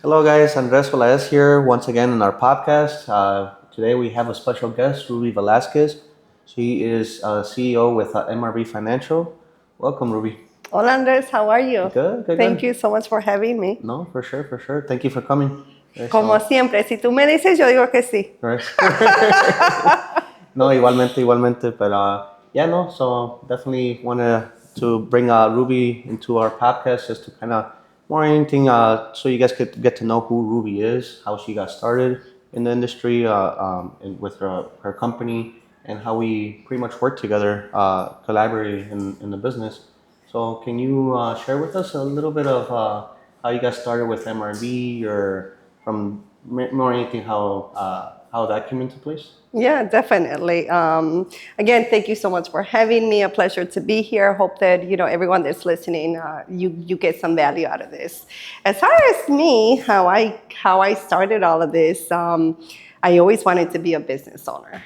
Hello, guys. Andres Velez here once again in our podcast. Today we have a special guest, Ruby Velasquez. She is CEO with MRB Financial. Welcome, Ruby. Hola Andres, how are you? Good, good, Thank good. you so much for having me. No, for sure, for sure. Thank you for coming. Como siempre, si tú me dices, yo digo que sí. Right. No, igualmente, igualmente. But yeah, no. So definitely wanted to bring Ruby into our podcast just to kind of more anything so you guys could get to know who Ruby is, how she got started in the industry and with her company, and how we pretty much work together, collaborating in the business. So can you share with us a little bit of how you got started with MRB, or from more anything how that came into place? Yeah, definitely. Again, thank you so much for having me. A pleasure to be here. Hope that everyone that's listening, you get some value out of this. As far as me, how I started all of this, I always wanted to be a business owner.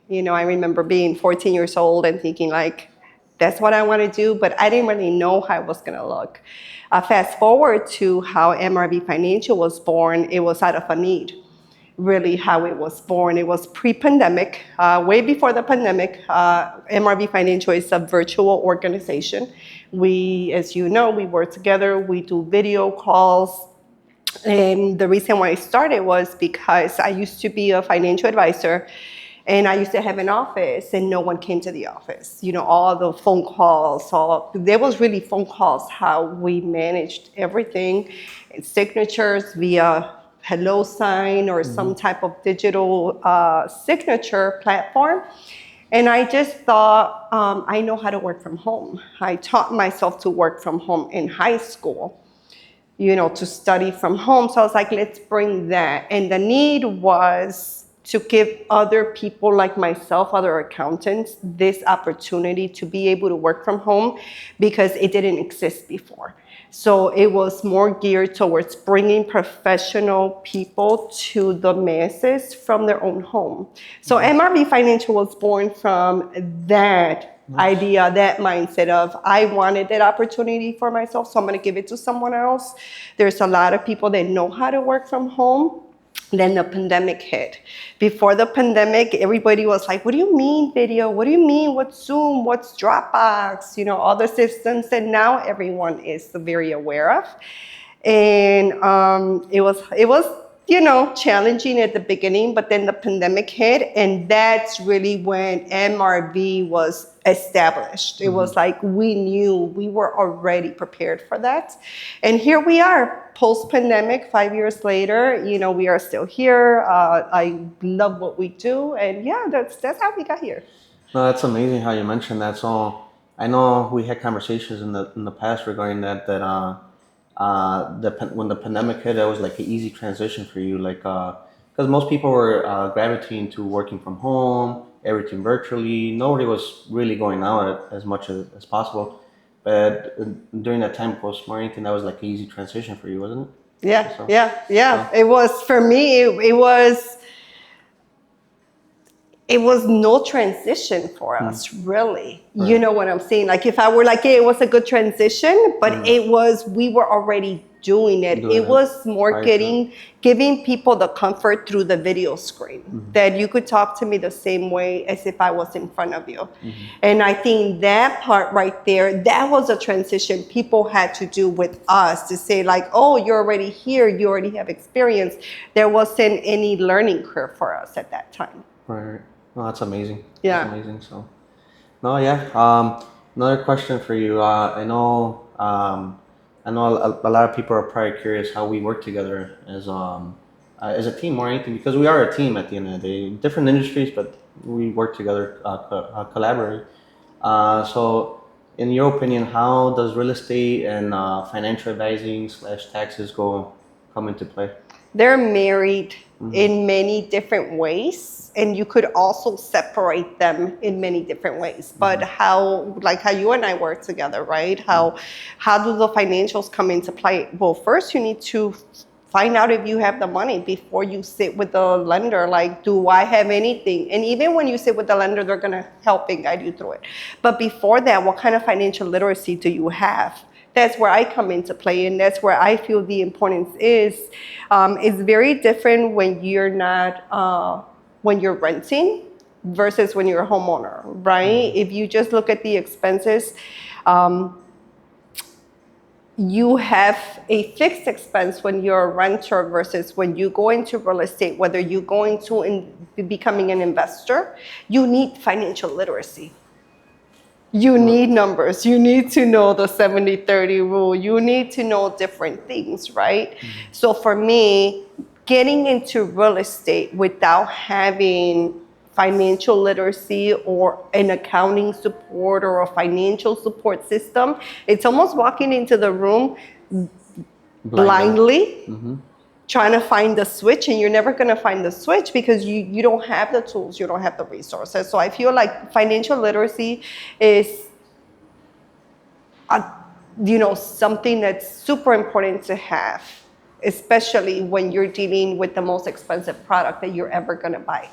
I remember being 14 years old and thinking like, that's what I want to do, but I didn't really know how it was going to look. Fast forward to how MRB Financial was born, it was out of a need. Really, how it was born. It was pre-pandemic, way before the pandemic. MRB Financial is a virtual organization. We, as you know, we work together. We do video calls. And the reason why I started was because I used to be a financial advisor, and I used to have an office and no one came to the office. All the phone calls, there was really phone calls, how we managed everything, and signatures via HelloSign or some type of digital signature platform. And I just thought, I know how to work from home. I taught myself to work from home in high school, to study from home. So I was like, let's bring that. And the need was to give other people like myself, other accountants, this opportunity to be able to work from home because it didn't exist before. So it was more geared towards bringing professional people to the masses from their own home. So MRB Financial was born from that idea, that mindset of I wanted that opportunity for myself, so I'm going to give it to someone else. There's a lot of people that know how to work from home. Then the pandemic hit. Before the pandemic, everybody was like, what do you mean video? What do you mean? What's Zoom? What's Dropbox? All the systems that now everyone is very aware of. And it was challenging at the beginning, but then the pandemic hit, and that's really when MRB was established. It was like we knew, we were already prepared for that. And here we are, post-pandemic, 5 years later, we are still here. I love what we do, and yeah, that's how we got here. No, that's amazing how you mentioned that. So I know we had conversations in the past regarding when the pandemic hit, it was like an easy transition for you, like because most people were gravitating to working from home, everything virtually. Nobody was really going out as much as possible. But during that time post quarantine, that was like an easy transition for you, wasn't it? Yeah, So, yeah. It was, for me, it was no transition for us, really. Right. You know what I'm saying? Like if I were like, hey, it was a good transition, but we were already doing it. It was more giving people the comfort through the video screen, that you could talk to me the same way as if I was in front of you. And I think that part right there, that was a transition people had to do with us, to say like, oh, you're already here, you already have experience. There wasn't any learning curve for us at that time. Right. No, that's amazing. Yeah. That's amazing. So, no, yeah. Another question for you. I know a lot of people are probably curious how we work together as a team or anything, because we are a team at the end of the day. Different industries, but we work together, collaborate. So, in your opinion, how does real estate and financial advising / taxes come into play? They're married in many different ways, and you could also separate them in many different ways. But how you and I work together, right? How do the financials come into play? Well, first you need to find out if you have the money before you sit with the lender. Like, do I have anything? And even when you sit with the lender, they're gonna help and guide you through it. But before that, what kind of financial literacy do you have? that's where I come into play, and that's where I feel the importance is. It's very different when you're not when you're renting versus when you're a homeowner, right? If you just look at the expenses, um, you have a fixed expense when you're a renter versus when you go into real estate, whether you're going to be becoming an investor, you need financial literacy. You need numbers. You need to know the 70-30 rule. You need to know different things, right? So for me, getting into real estate without having financial literacy or an accounting support or a financial support system, it's almost walking into the room blindly trying to find the switch, and you're never going to find the switch because you don't have the tools, you don't have the resources. So I feel like financial literacy is something that's super important to have, especially when you're dealing with the most expensive product that you're ever going to buy.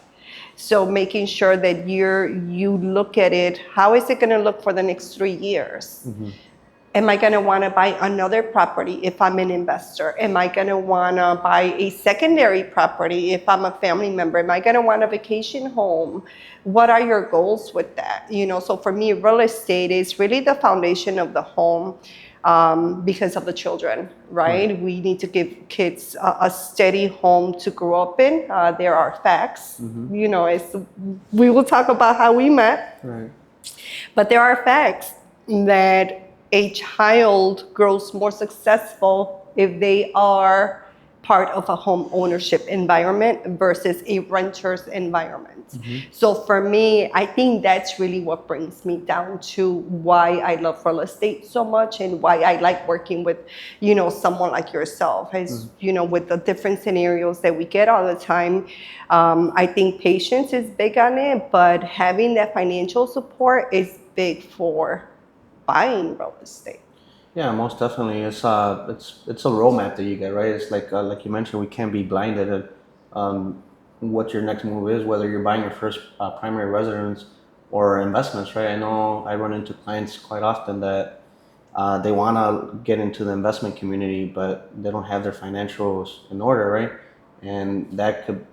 So making sure that you look at it, how is it going to look for the next 3 years? Am I going to want to buy another property if I'm an investor? Am I going to want to buy a secondary property if I'm a family member? Am I going to want a vacation home? What are your goals with that? So for me, real estate is really the foundation of the home because of the children, right? We need to give kids a steady home to grow up in. There are facts, we will talk about how we met, Right. but there are facts that a child grows more successful if they are part of a home ownership environment versus a renter's environment. So for me, I think that's really what brings me down to why I love real estate so much and why I like working with, someone like yourself. As with the different scenarios that we get all the time, I think patience is big on it, but having that financial support is big for buying real estate. Yeah, most definitely. It's a roadmap that you get, right? It's like you mentioned, we can't be blinded at what your next move is, whether you're buying your first primary residence or investments, right? I know I run into clients quite often that they want to get into the investment community, but they don't have their financials in order, right? And that could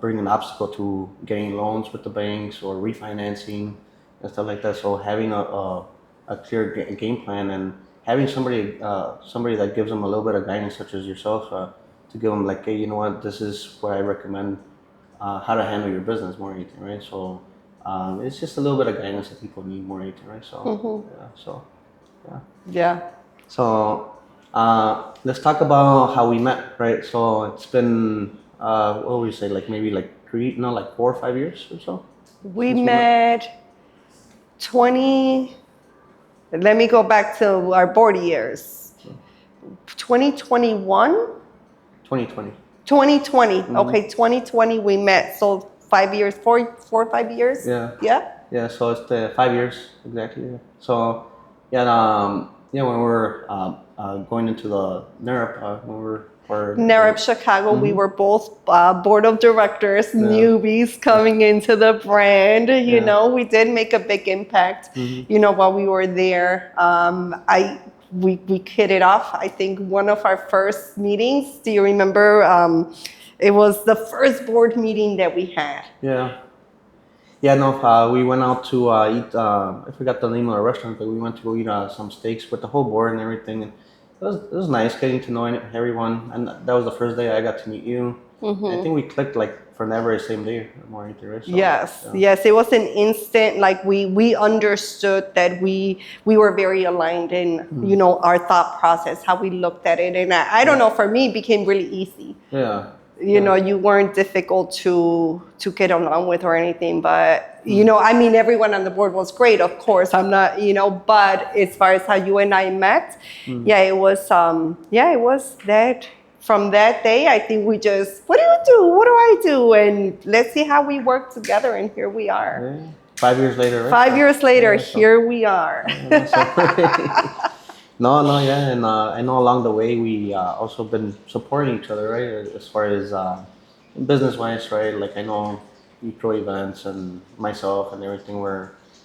bring an obstacle to getting loans with the banks or refinancing and stuff like that. So having a clear game plan and having somebody that gives them a little bit of guidance, such as yourself, to give them like, hey, you know what, this is what I recommend, how to handle your business more than anything, right? So it's just a little bit of guidance that people need more than anything, right? So Yeah. So let's talk about how we met, right? So it's been what would you say, like maybe like 4 or 5 years or so? We met 20. Let me go back to our board years. 2021? 2020. 2020. Okay, 2020 we met. So 5 years, four or 5 years? Yeah. Yeah? Yeah, so it's the 5 years exactly. Yeah. So when we're going into the NARP, when we're NAREP Chicago, we were both board of directors, newbies coming into the brand. We did make a big impact, while we were there. We hit it off. I think one of our first meetings, do you remember? It was the first board meeting that we had. Yeah. Yeah, no, we went out to eat, I forgot the name of the restaurant, but we went to go eat some steaks with the whole board and everything. And it was nice getting to know everyone. And that was the first day I got to meet you. I think we clicked like for never the same day or more, right? So, yes, it was an instant, like we understood that we were very aligned in, our thought process, how we looked at it. And I don't know, for me, it became really easy. Yeah. You weren't difficult to get along with or anything, but everyone on the board was great, of course. I'm not, but as far as how you and I met, it was that. From that day, I think we just, what do you do? What do I do? And let's see how we work together. And here we are. Yeah. 5 years later, right? 5 years later, here we are. And I know along the way we also been supporting each other, right? As far as business-wise, right? Like I know you throw events and myself and everything.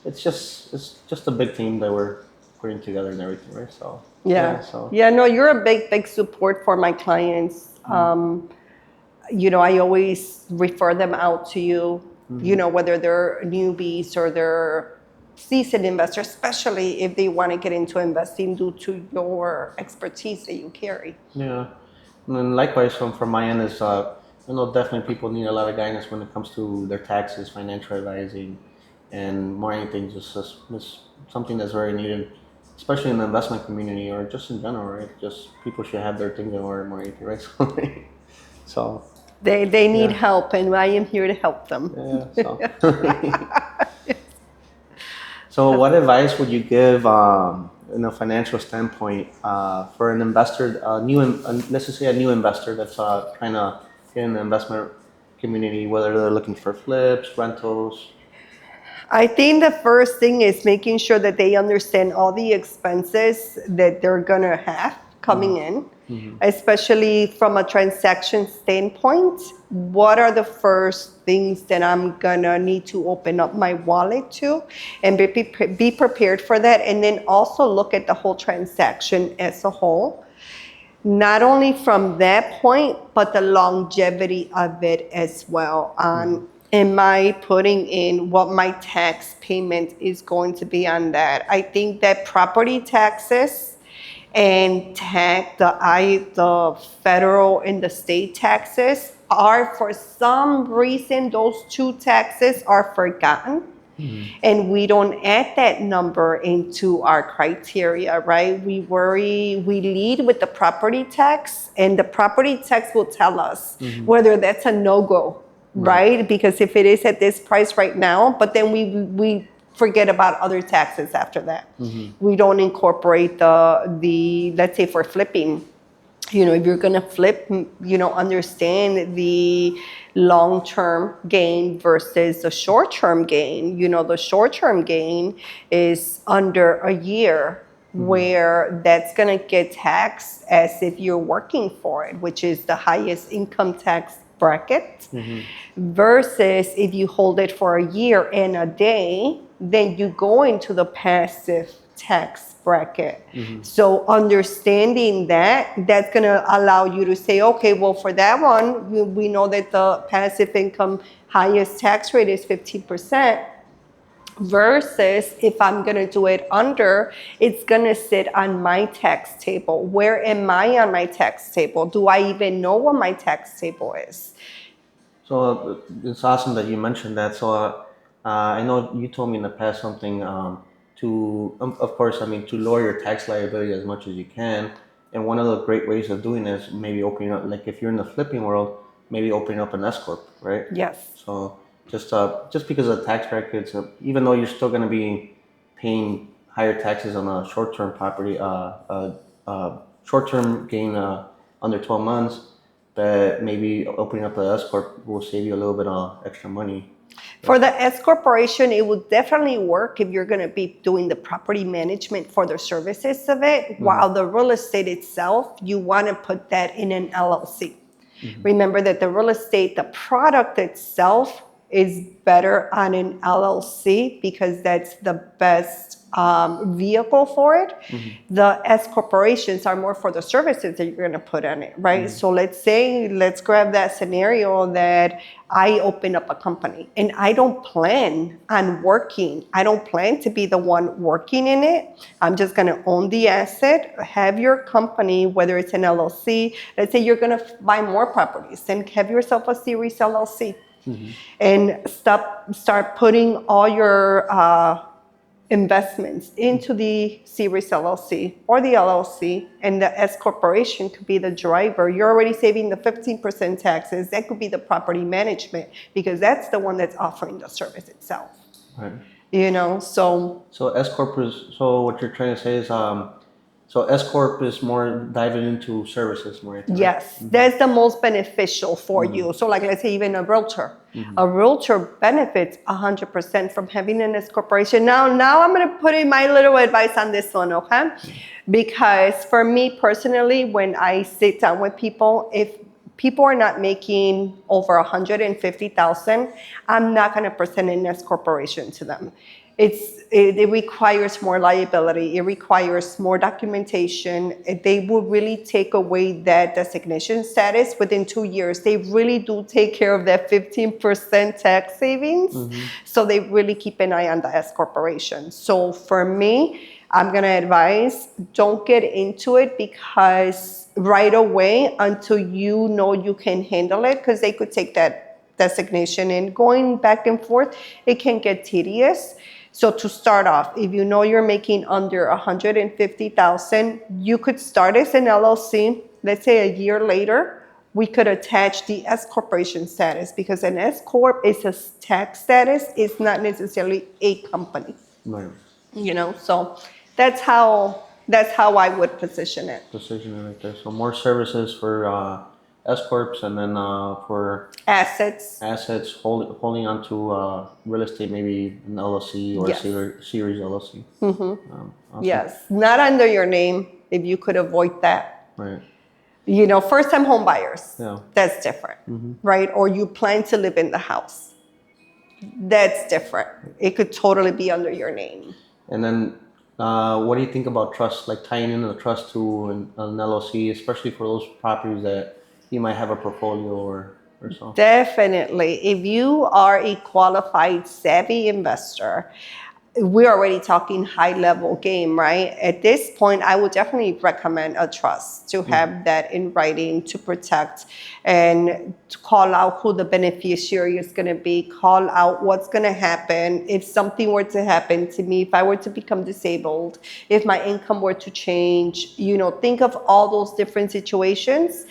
It's just a big team that we're putting together and everything, right? So Yeah. so Yeah, no, you're a big support for my clients. I always refer them out to you, whether they're newbies or they're seasoned investors, especially if they want to get into investing due to your expertise that you carry. yeah. And then likewise, from my end is, definitely people need a lot of guidance when it comes to their taxes, financial advising, and more anything. Just something that's very needed, especially in the investment community or just in general, right? Just people should have their things in order, more anything, right? So, They need yeah, help, and I am here to help them. yeah. So, what advice would you give, in a financial standpoint, for an investor, let's just say a new investor that's trying to get in the investment community, whether they're looking for flips, rentals? I think the first thing is making sure that they understand all the expenses that they're gonna have coming in, especially from a transaction standpoint. What are the first things that I'm gonna need to open up my wallet to, and be prepared for that, and then also look at the whole transaction as a whole. Not only from that point, but the longevity of it as well. Am I putting in what my tax payment is going to be on that? I think that property taxes and the federal and the state taxes are, for some reason, those two taxes are forgotten. And we don't add that number into our criteria, right? We lead with the property tax, and the property tax will tell us whether that's a no-go, right? Because if it is at this price right now, but then we forget about other taxes after that. We don't incorporate the let's say for flipping. If you're going to flip, understand the long-term gain versus the short-term gain. The short-term gain is under a year, where that's going to get taxed as if you're working for it, which is the highest income tax bracket, versus if you hold it for a year and a day, then you go into the passive tax bracket. So understanding that's going to allow you to say, okay, well, for that one, we know that the passive income highest tax rate is 15%, versus if I'm going to do it under, it's going to sit on my tax table. Where am I on my tax table? Do I even know what my tax table is? So it's awesome that you mentioned that. So I know you told me in the past something, of course, I mean, to lower your tax liability as much as you can. And one of the great ways of doing this, maybe opening up, like if you're in the flipping world, maybe opening up an S corp, right? Yes. So just because of the tax brackets, even though you're still going to be paying higher taxes on a short-term property, short-term gain under 12 months, but maybe opening up an S corp will save you a little bit of extra money. For the S corporation, it will definitely work if you're going to be doing the property management for the services of it. While the real estate itself, you want to put that in an LLC. Remember that the real estate, the product itself, is better on an LLC because that's the best vehicle for it. The S corporations are more for the services that you're going to put on it, right? So let's grab that scenario that I open up a company and I don't plan on working. I don't plan to be the one working in it. I'm just going to own the asset, have your company, whether it's an LLC. Let's say you're going to buy more properties, then have yourself a series LLC. And start putting all your investments into the series LLC or the LLC, and the S corporation could be the driver. You're already saving the 15% taxes. That could be the property management because that's the one that's offering the service itself. Right. So S corp is, so what you're trying to say is, so S corp is more diving into services more. Right? Yes, that's the most beneficial for you. So like let's say even a realtor. A realtor benefits 100% from having an S corporation. Now I'm going to put in my little advice on this one, okay? Because for me personally, when I sit down with people, if people are not making over $150,000, I'm not going to present an S corporation to them. it requires more liability. It requires more documentation. They will really take away that designation status within 2 years. They really do take care of that 15% tax savings. So they really keep an eye on the S corporation. So for me, I'm gonna advise, don't get into it because right away until you know you can handle it, because they could take that designation and going back and forth, it can get tedious. So to start off, if you know you're making under 150,000, you could start as an LLC. Let's say a year later, we could attach the S corporation status because an S corp is a tax status. It's not necessarily a company. Right. So that's how I would position it. Position it right there. So more services for S corps, and then for Assets. holding on to real estate, maybe an LLC or Yes. a series LLC. Awesome. Yes, not under your name if you could avoid that. Right. First-time home buyers. Yeah. That's different, right? Or you plan to live in the house. That's different. It could totally be under your name. And then, what do you think about trust, like tying in the trust to an LLC, especially for those properties that you might have a portfolio or so? Definitely. If you are a qualified, savvy investor, we're already talking high level game, right? At this point, I would definitely recommend a trust to have that in writing to protect and to call out who the beneficiary is going to be, call out what's going to happen if something were to happen to me, if I were to become disabled, if my income were to change. Think of all those different situations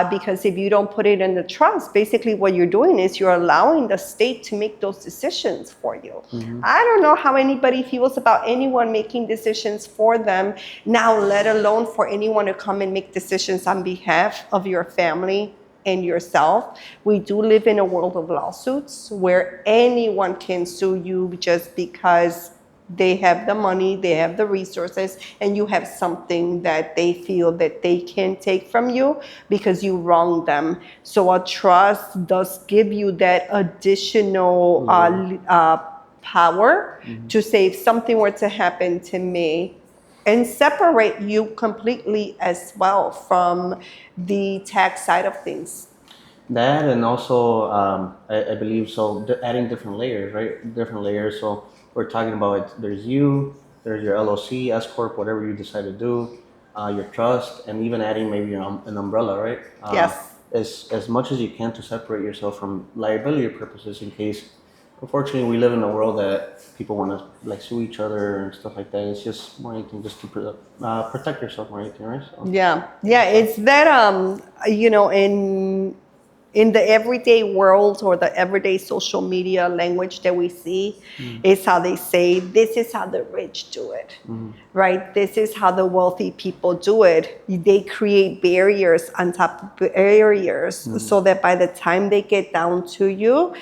because if you don't put it in the trust, basically what you're doing is you're allowing the state to make those decisions for you. I don't know how anybody feels about anyone making decisions for them now, let alone for anyone to come and make decisions on behalf of your family and yourself. We do live in a world of lawsuits where anyone can sue you just because they have the money, they have the resources, and you have something that they feel that they can take from you because you wronged them. So a trust does give you that additional power to say if something were to happen to me, and separate you completely as well from the tax side of things. That, and also, I believe so, adding different layers, right? Different layers. So we're talking about there's there's your LLC, S corp, whatever you decide to do, your trust, and even adding maybe an umbrella, right? Yes. As much as you can to separate yourself from liability purposes, in case. Unfortunately, we live in a world that people want to sue each other and stuff like that. It's just more anything just to protect yourself more anything, right? So. Yeah. It's that in the everyday world or the everyday social media language that we see, is how they say this is how the rich do it, right? This is how the wealthy people do it. They create barriers on top of barriers so that by the time they get down to you,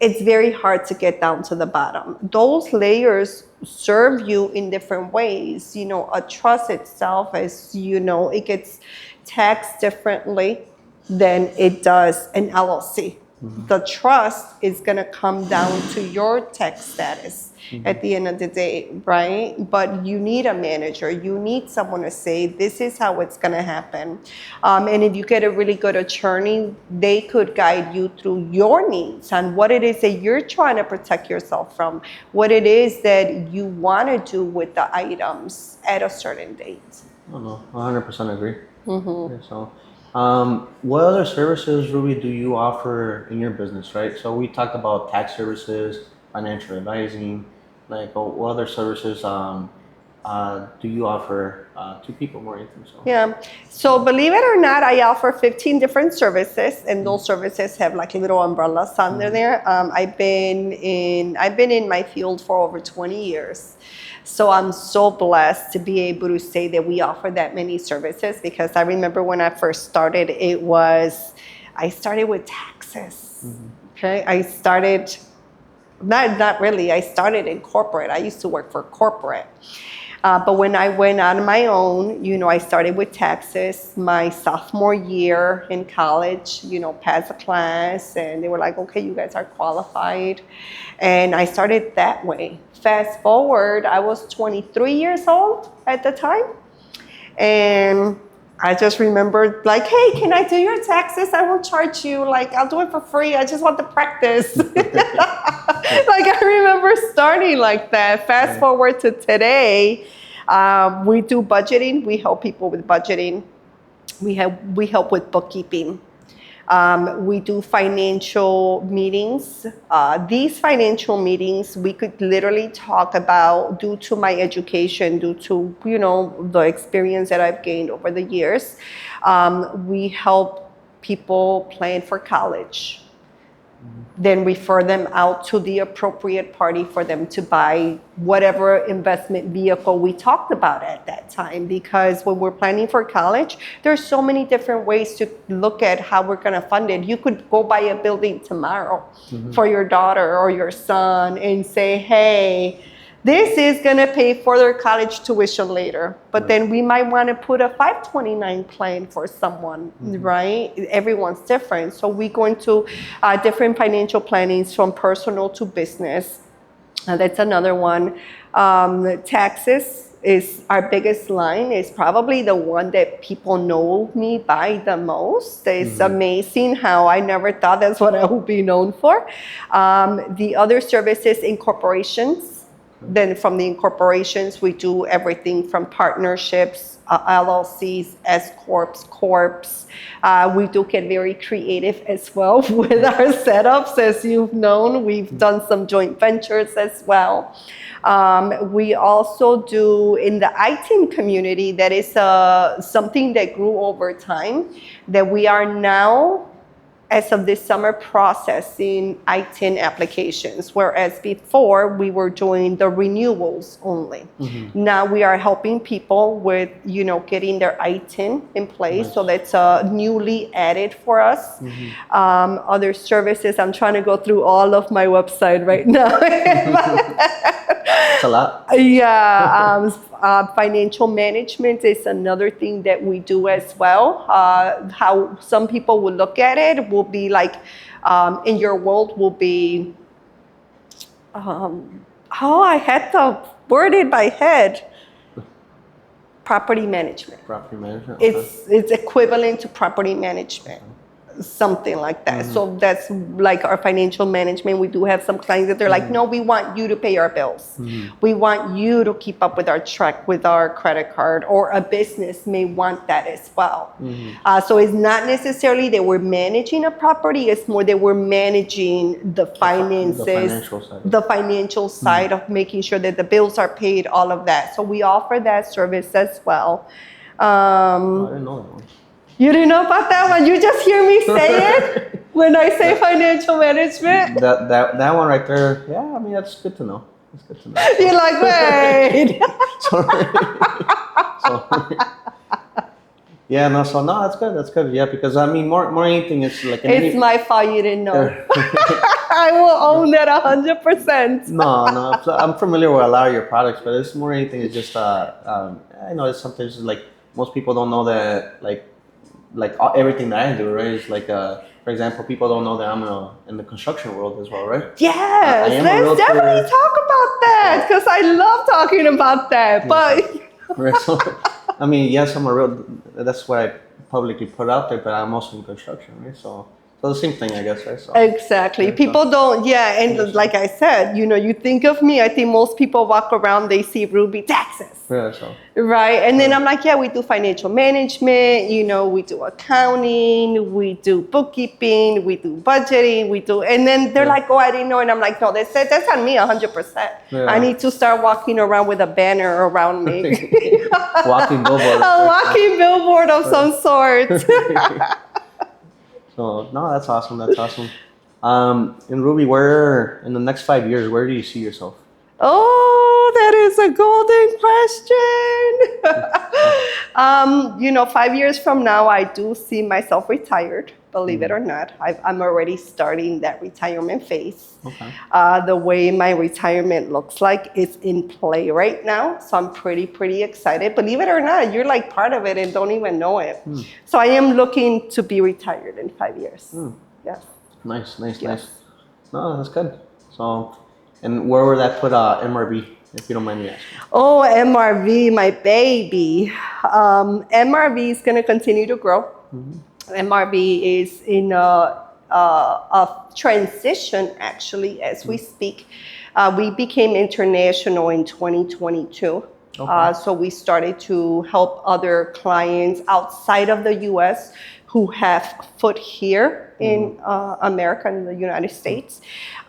it's very hard to get down to the bottom. Those layers serve you in different ways. A trust itself, as it gets taxed differently than it does an LLC. The trust is going to come down to your tax status at the end of the day, right? But you need a manager. You need someone to say, this is how it's going to happen. And if you get a really good attorney, they could guide you through your needs and what it is that you're trying to protect yourself from, what it is that you want to do with the items at a certain date. I don't know, 100% agree. Okay, so, what other services, Ruby, do you offer in your business, right? So we talked about tax services, financial advising, what other services do you offer to people more anything? So. Yeah. So believe it or not, I offer 15 different services, and those services have little umbrellas under there. I've been in my field for over 20 years. So I'm so blessed to be able to say that we offer that many services, because I remember when I first started, I started with taxes. Okay. I started, not really, I started in corporate. I used to work for corporate. But when I went on my own, I started with taxes my sophomore year in college, passed a class, and they were like, okay, you guys are qualified. And I started that way. Fast forward, I was 23 years old at the time. And I just remembered, like, hey, can I do your taxes? I won't charge you. Like, I'll do it for free. I just want the practice. Like, I remember starting like that. Fast forward to today, we do budgeting. We help people with budgeting. We help with bookkeeping. We do financial meetings. These financial meetings, we could literally talk about, due to my education, due to, the experience that I've gained over the years. We help people plan for college, then refer them out to the appropriate party for them to buy whatever investment vehicle we talked about at that time. Because when we're planning for college, there's so many different ways to look at how we're going to fund it. You could go buy a building tomorrow for your daughter or your son and say, hey, this is going to pay for their college tuition later. But then we might want to put a 529 plan for someone, right? Everyone's different. So we go into different financial plannings from personal to business. That's another one. Taxes is our biggest line. It's probably the one that people know me by the most. It's amazing how I never thought that's what I would be known for. The other services in corporations. Then from the incorporations, we do everything from partnerships, LLCs, S Corps, Corps. We do get very creative as well with our setups. As you've known, we've done some joint ventures as well. We also do in the ITIN community, that is something that grew over time, that we are now, as of this summer, processing ITIN applications, whereas before we were doing the renewals only. Now we are helping people with, getting their ITIN in place. So that's newly added for us. Other services, I'm trying to go through all of my website right now. It's a lot. Yeah, financial management is another thing that we do as well. How some people will look at it will be like, in your world will be, I had to word it by head. Property management. Property management. Okay. It's equivalent to property management. Something like that. So that's like our financial management. We do have some clients that they're like, no, we want you to pay our bills. We want you to keep up with our check, with our credit card, or a business may want that as well. So it's not necessarily that we're managing a property, it's more that we're managing the finances, the financial side of making sure that the bills are paid, all of that. So we offer that service as well. I didn't know that one. You didn't know about that one? You just hear me say it when I say financial management? That one right there, yeah, I mean, that's good to know. That's good to know. You're like, wait. Sorry. Yeah, no, so no, that's good. Yeah, because I mean, more anything, it's like... It's my fault you didn't know. I will own that 100%. No, I'm familiar with a lot of your products, but it's more anything, it's just, I know it's sometimes like, most people don't know that, like everything that I do, right? It's like, for example, people don't know that I'm in the construction world as well, right? Yes, let's definitely talk about that, because I love talking about that. But right, so, I mean, yes, I'm a real. That's what I publicly put out there, but I'm also in construction, right? So the same thing, I guess, right? So, exactly. yeah, People don't, and like I said, you think of me, I think most people walk around, they see Ruby taxes. Yeah, so. Right, and then I'm like, we do financial management, we do accounting, we do bookkeeping, we do budgeting, and then they're like, I didn't know, and I'm like, no, that's on me 100%. Yeah. I need to start walking around with a banner around me. Walking billboard. A walking billboard of some sort. So, no, that's awesome. And Ruby, where in the next 5 years, where do you see yourself? Oh, that is a golden question. 5 years from now, I do see myself retired, believe it or not. I'm already starting that retirement phase. Okay. The way my retirement looks like is in play right now. So I'm pretty excited. Believe it or not, you're like part of it and don't even know it. So I am looking to be retired in 5 years. Yes. Nice. Yes. No, that's good. So, and where would that put MRB, if you don't mind me asking? Oh, MRV, my baby. MRV is going to continue to grow. MRV is in a transition, actually, as we speak. We became international in 2022. Okay. So we started to help other clients outside of the US who have foot here in America, in the United States.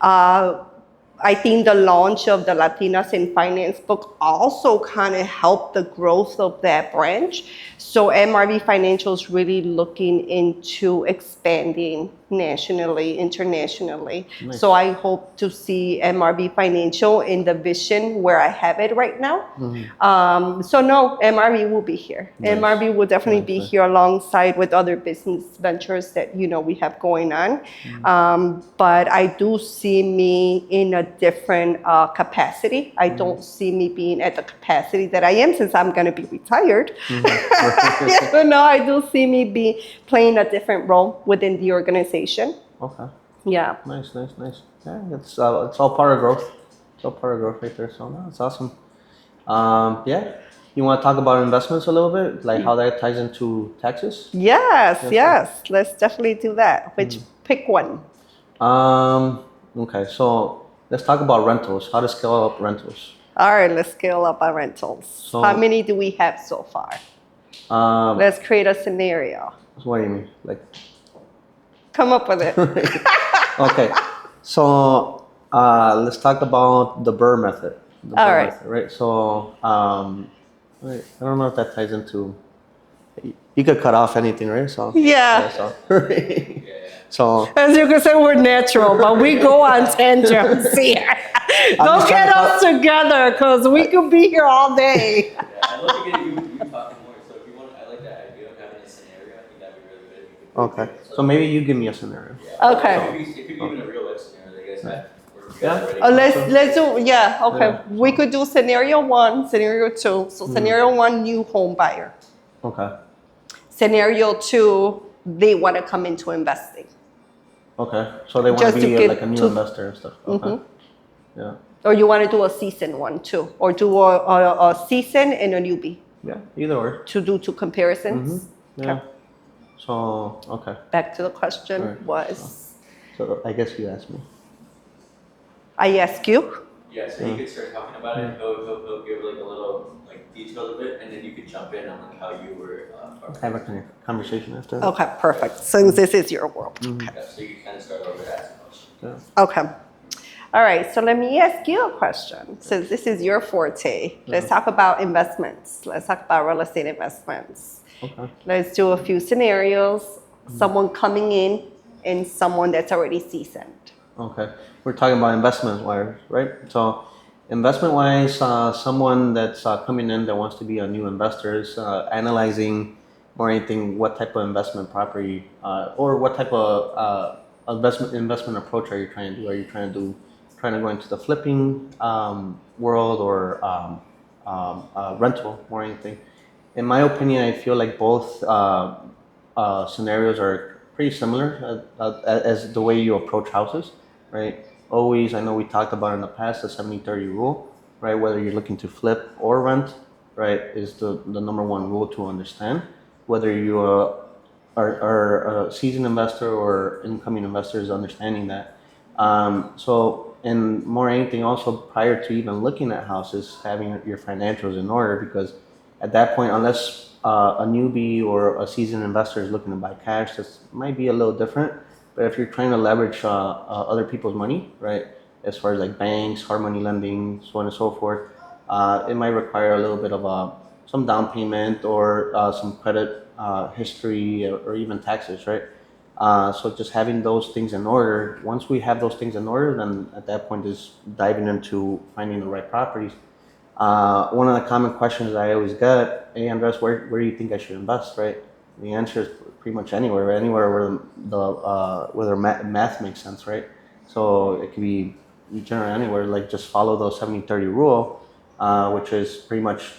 I think the launch of the Latinas in Finance book also kind of helped the growth of that branch. So MRV Financial is really looking into expanding nationally, internationally. Nice. So I hope to see MRV Financial in the vision where I have it right now. So no, MRV will be here. Nice. MRV will definitely be Nice. here alongside with other business ventures that we have going on. But I do see me in a different capacity. I don't see me being at the capacity that I am since I'm going to be retired. But no, I do see me playing a different role within the organization. Okay. Yeah. Nice. Yeah, it's all part of growth. It's all part of growth right there. So no, it's awesome. Yeah. You want to talk about investments a little bit, like how that ties into taxes? Yes. Let's definitely do that. Pick one. Okay. So let's talk about rentals. How to scale up rentals. All right, let's scale up our rentals. So- How many do we have so far? Let's create a scenario. What do you mean? Like. Come up with it. Okay. So let's talk about the Burr method. The All Burr right. method, right. So wait, I don't know if that ties into. You could cut off anything, right? So. Yeah. So. So. As you can say, we're natural, but we go on tangents here. Don't just get trying to us together, because we could be here all day. Yeah, I'd love to get you talking more. So if you want, I like that idea of having a scenario. I think that'd be really good. If you could Okay. So maybe you give me a scenario. Yeah. Okay. It could be even a real life scenario that you guys have. Where you guys Yeah. are ready. Let's do, okay. Yeah. We could do scenario 1, scenario 2. So scenario 1, new home buyer. Okay. Scenario 2, they want to come into investing. Okay. So they want Just to to be get like a new to- investor and stuff. Okay. Yeah. Or you want to do a season one too, or do a season and a newbie Yeah. Either or. to do two comparisons. Yeah. Okay. So okay. Back to the question Right. was, So I guess you asked me. I ask you. Yeah, so you could start talking about it. He'll give like a little detail of it, and then you could jump in on how you were. Have a conversation after. Okay, perfect. Since this is your world. Okay. Yeah, so you can kind of start over asking questions. Yeah. Okay. All right. So let me ask you a question. Since this is your forte, let's talk about investments. Let's talk about real estate investments. Okay. Let's do a few scenarios. Someone coming in and someone that's already seasoned. Okay. We're talking about investment wise, right? So investment wise, someone that's coming in that wants to be a new investor is analyzing or anything, what type of investment property or what type of investment approach are you trying to do? Are you trying to go into the flipping world or rental or anything? In my opinion, I feel like both scenarios are pretty similar as the way you approach houses, right? Always, I know we talked about in the past, the 70-30 rule, right? Whether you're looking to flip or rent, right, is the number one rule to understand. Whether you are a seasoned investor or incoming investor is understanding that. So, and more anything also prior to even looking at houses, having your financials in order, because at that point, unless a newbie or a seasoned investor is looking to buy cash, this might be a little different. But if you're trying to leverage other people's money, right, as far as like banks, hard money lending, so on and so forth, it might require a little bit of some down payment or some credit history or even taxes, right? So just having those things in order. Once we have those things in order, then at that point is diving into finding the right properties. One of the common questions I always get, hey Andres, where do you think I should invest, right? The answer is pretty much anywhere, right? Anywhere where the math makes sense, right? So it could be generally anywhere, like just follow the 70-30 rule, which is pretty much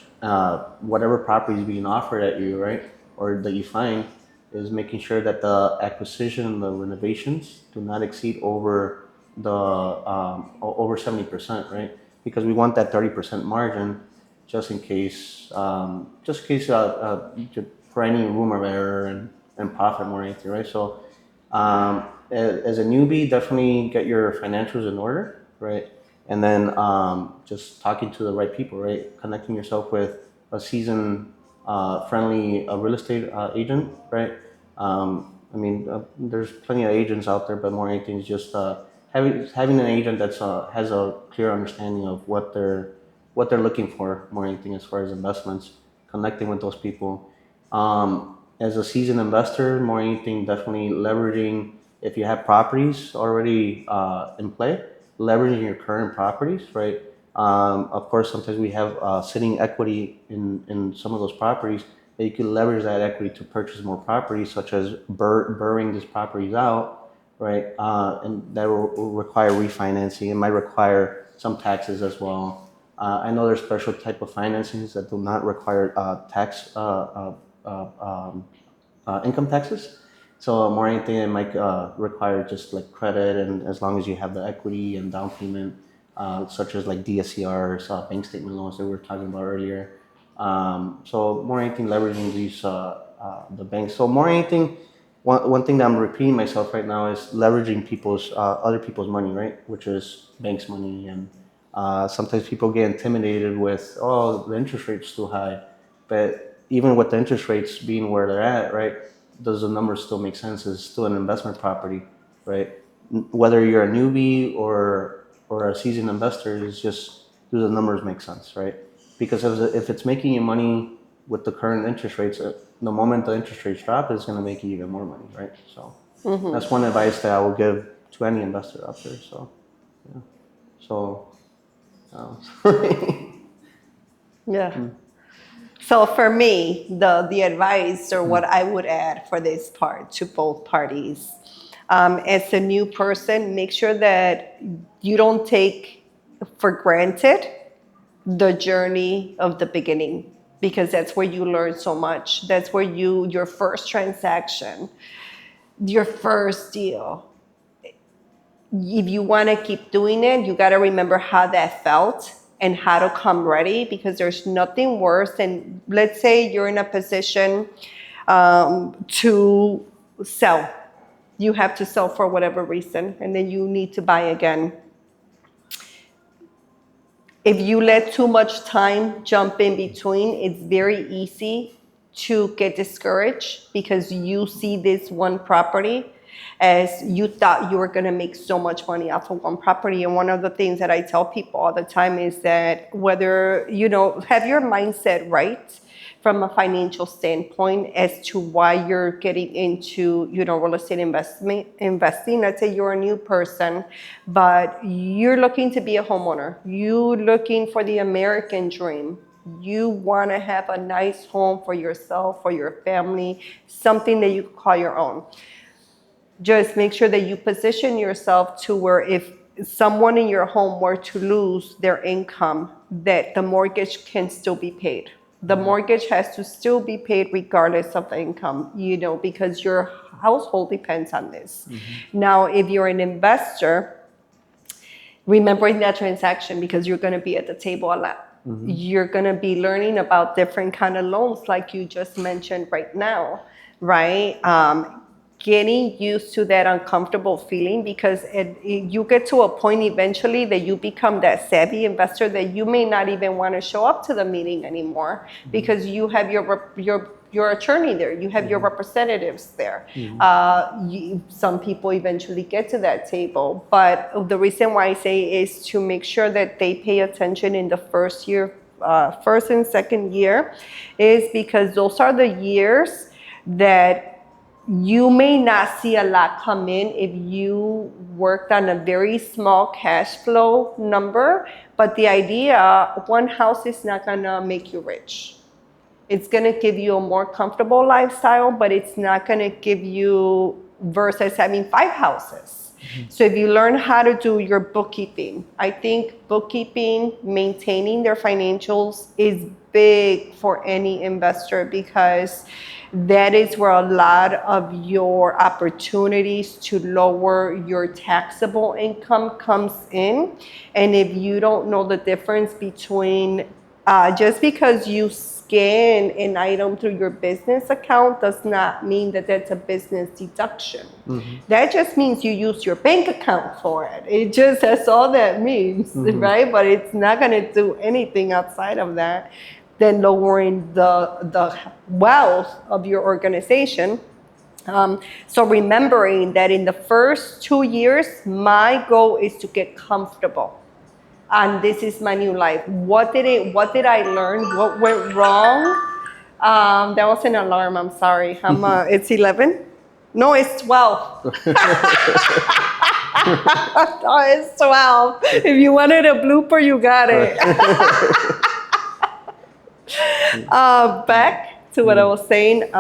whatever property is being offered at you, right? Or that you find is making sure that the acquisition and the renovations do not exceed over the over 70%, right? Because we want that 30% margin just in case, for any room of error and profit more than anything, right? So as a newbie, definitely get your financials in order, right? And then just talking to the right people, right? Connecting yourself with a seasoned, friendly real estate agent, right? I mean, there's plenty of agents out there, but more than anything is just having an agent that's has a clear understanding of what they're looking for more than anything as far as investments, connecting with those people. As a seasoned investor, more than anything, definitely leveraging if you have properties already in play, leveraging your current properties, right? Of course, sometimes we have sitting equity in some of those properties that you can leverage that equity to purchase more properties, such as burring these properties out, right? And that will require refinancing. It might require some taxes as well. I know there's special type of financings that do not require income taxes. So more anything, it might require just like credit, and as long as you have the equity and down payment, such as like DSCRs, bank statement loans that we were talking about earlier. So more anything leveraging these the banks. So more anything, one thing that I'm repeating myself right now is leveraging people's other people's money, right? Which is banks' money, and sometimes people get intimidated with, oh, the interest rate's too high, but even with the interest rates being where they're at, right? Does the numbers still make sense? It's still an investment property, right? Whether you're a newbie or a seasoned investor, it's just, do the numbers make sense, right? Because if it's making you money with the current interest rates, the moment the interest rates drop, it's going to make you even more money, right? So that's one advice that I will give to any investor out there. So yeah. So Yeah. So for me, the advice or what I would add for this part to both parties, as a new person, make sure that you don't take for granted the journey of the beginning, because that's where you learn so much. That's where your first transaction, your first deal. If you want to keep doing it, you got to remember how that felt and how to come ready, because there's nothing worse than, let's say you're in a position to sell. You have to sell for whatever reason, and then you need to buy again. If you let too much time jump in between, it's very easy to get discouraged because you see this one property as you thought you were going to make so much money off of one property. And one of the things that I tell people all the time is that whether, have your mindset right from a financial standpoint as to why you're getting into, real estate investing. Let's say you're a new person, but you're looking to be a homeowner. You're looking for the American dream. You want to have a nice home for yourself, for your family, something that you call your own. Just make sure that you position yourself to where if someone in your home were to lose their income, that the mortgage can still be paid. The mortgage has to still be paid regardless of the income, because your household depends on this. Now, if you're an investor, remembering that transaction, because you're going to be at the table a lot. You're going to be learning about different kind of loans like you just mentioned right now, right? Getting used to that uncomfortable feeling, because you get to a point eventually that you become that savvy investor that you may not even want to show up to the meeting anymore, because you have your attorney there, you have your representatives there. Some people eventually get to that table, but the reason why I say is to make sure that they pay attention in the first and second year, is because those are the years that you may not see a lot come in if you worked on a very small cash flow number, But the idea, one house is not gonna make you rich. It's gonna give you a more comfortable lifestyle, but it's not gonna give you versus having 5 houses. So if you learn how to do your bookkeeping, I think bookkeeping, maintaining their financials is big for any investor because that is where a lot of your opportunities to lower your taxable income comes in. And if you don't know the difference between just because you scan an item through your business account does not mean that that's a business deduction. That just means you use your bank account for it. That's all that means, right? But it's not going to do anything outside of that than lowering the wealth of your organization. So remembering that in the first 2 years, my goal is to get comfortable. And this is my new life. What did I learn? What went wrong? That was an alarm. I'm sorry. It's 11? No, it's 12. No, it's 12. If you wanted a blooper, you got it. Back to what I was saying.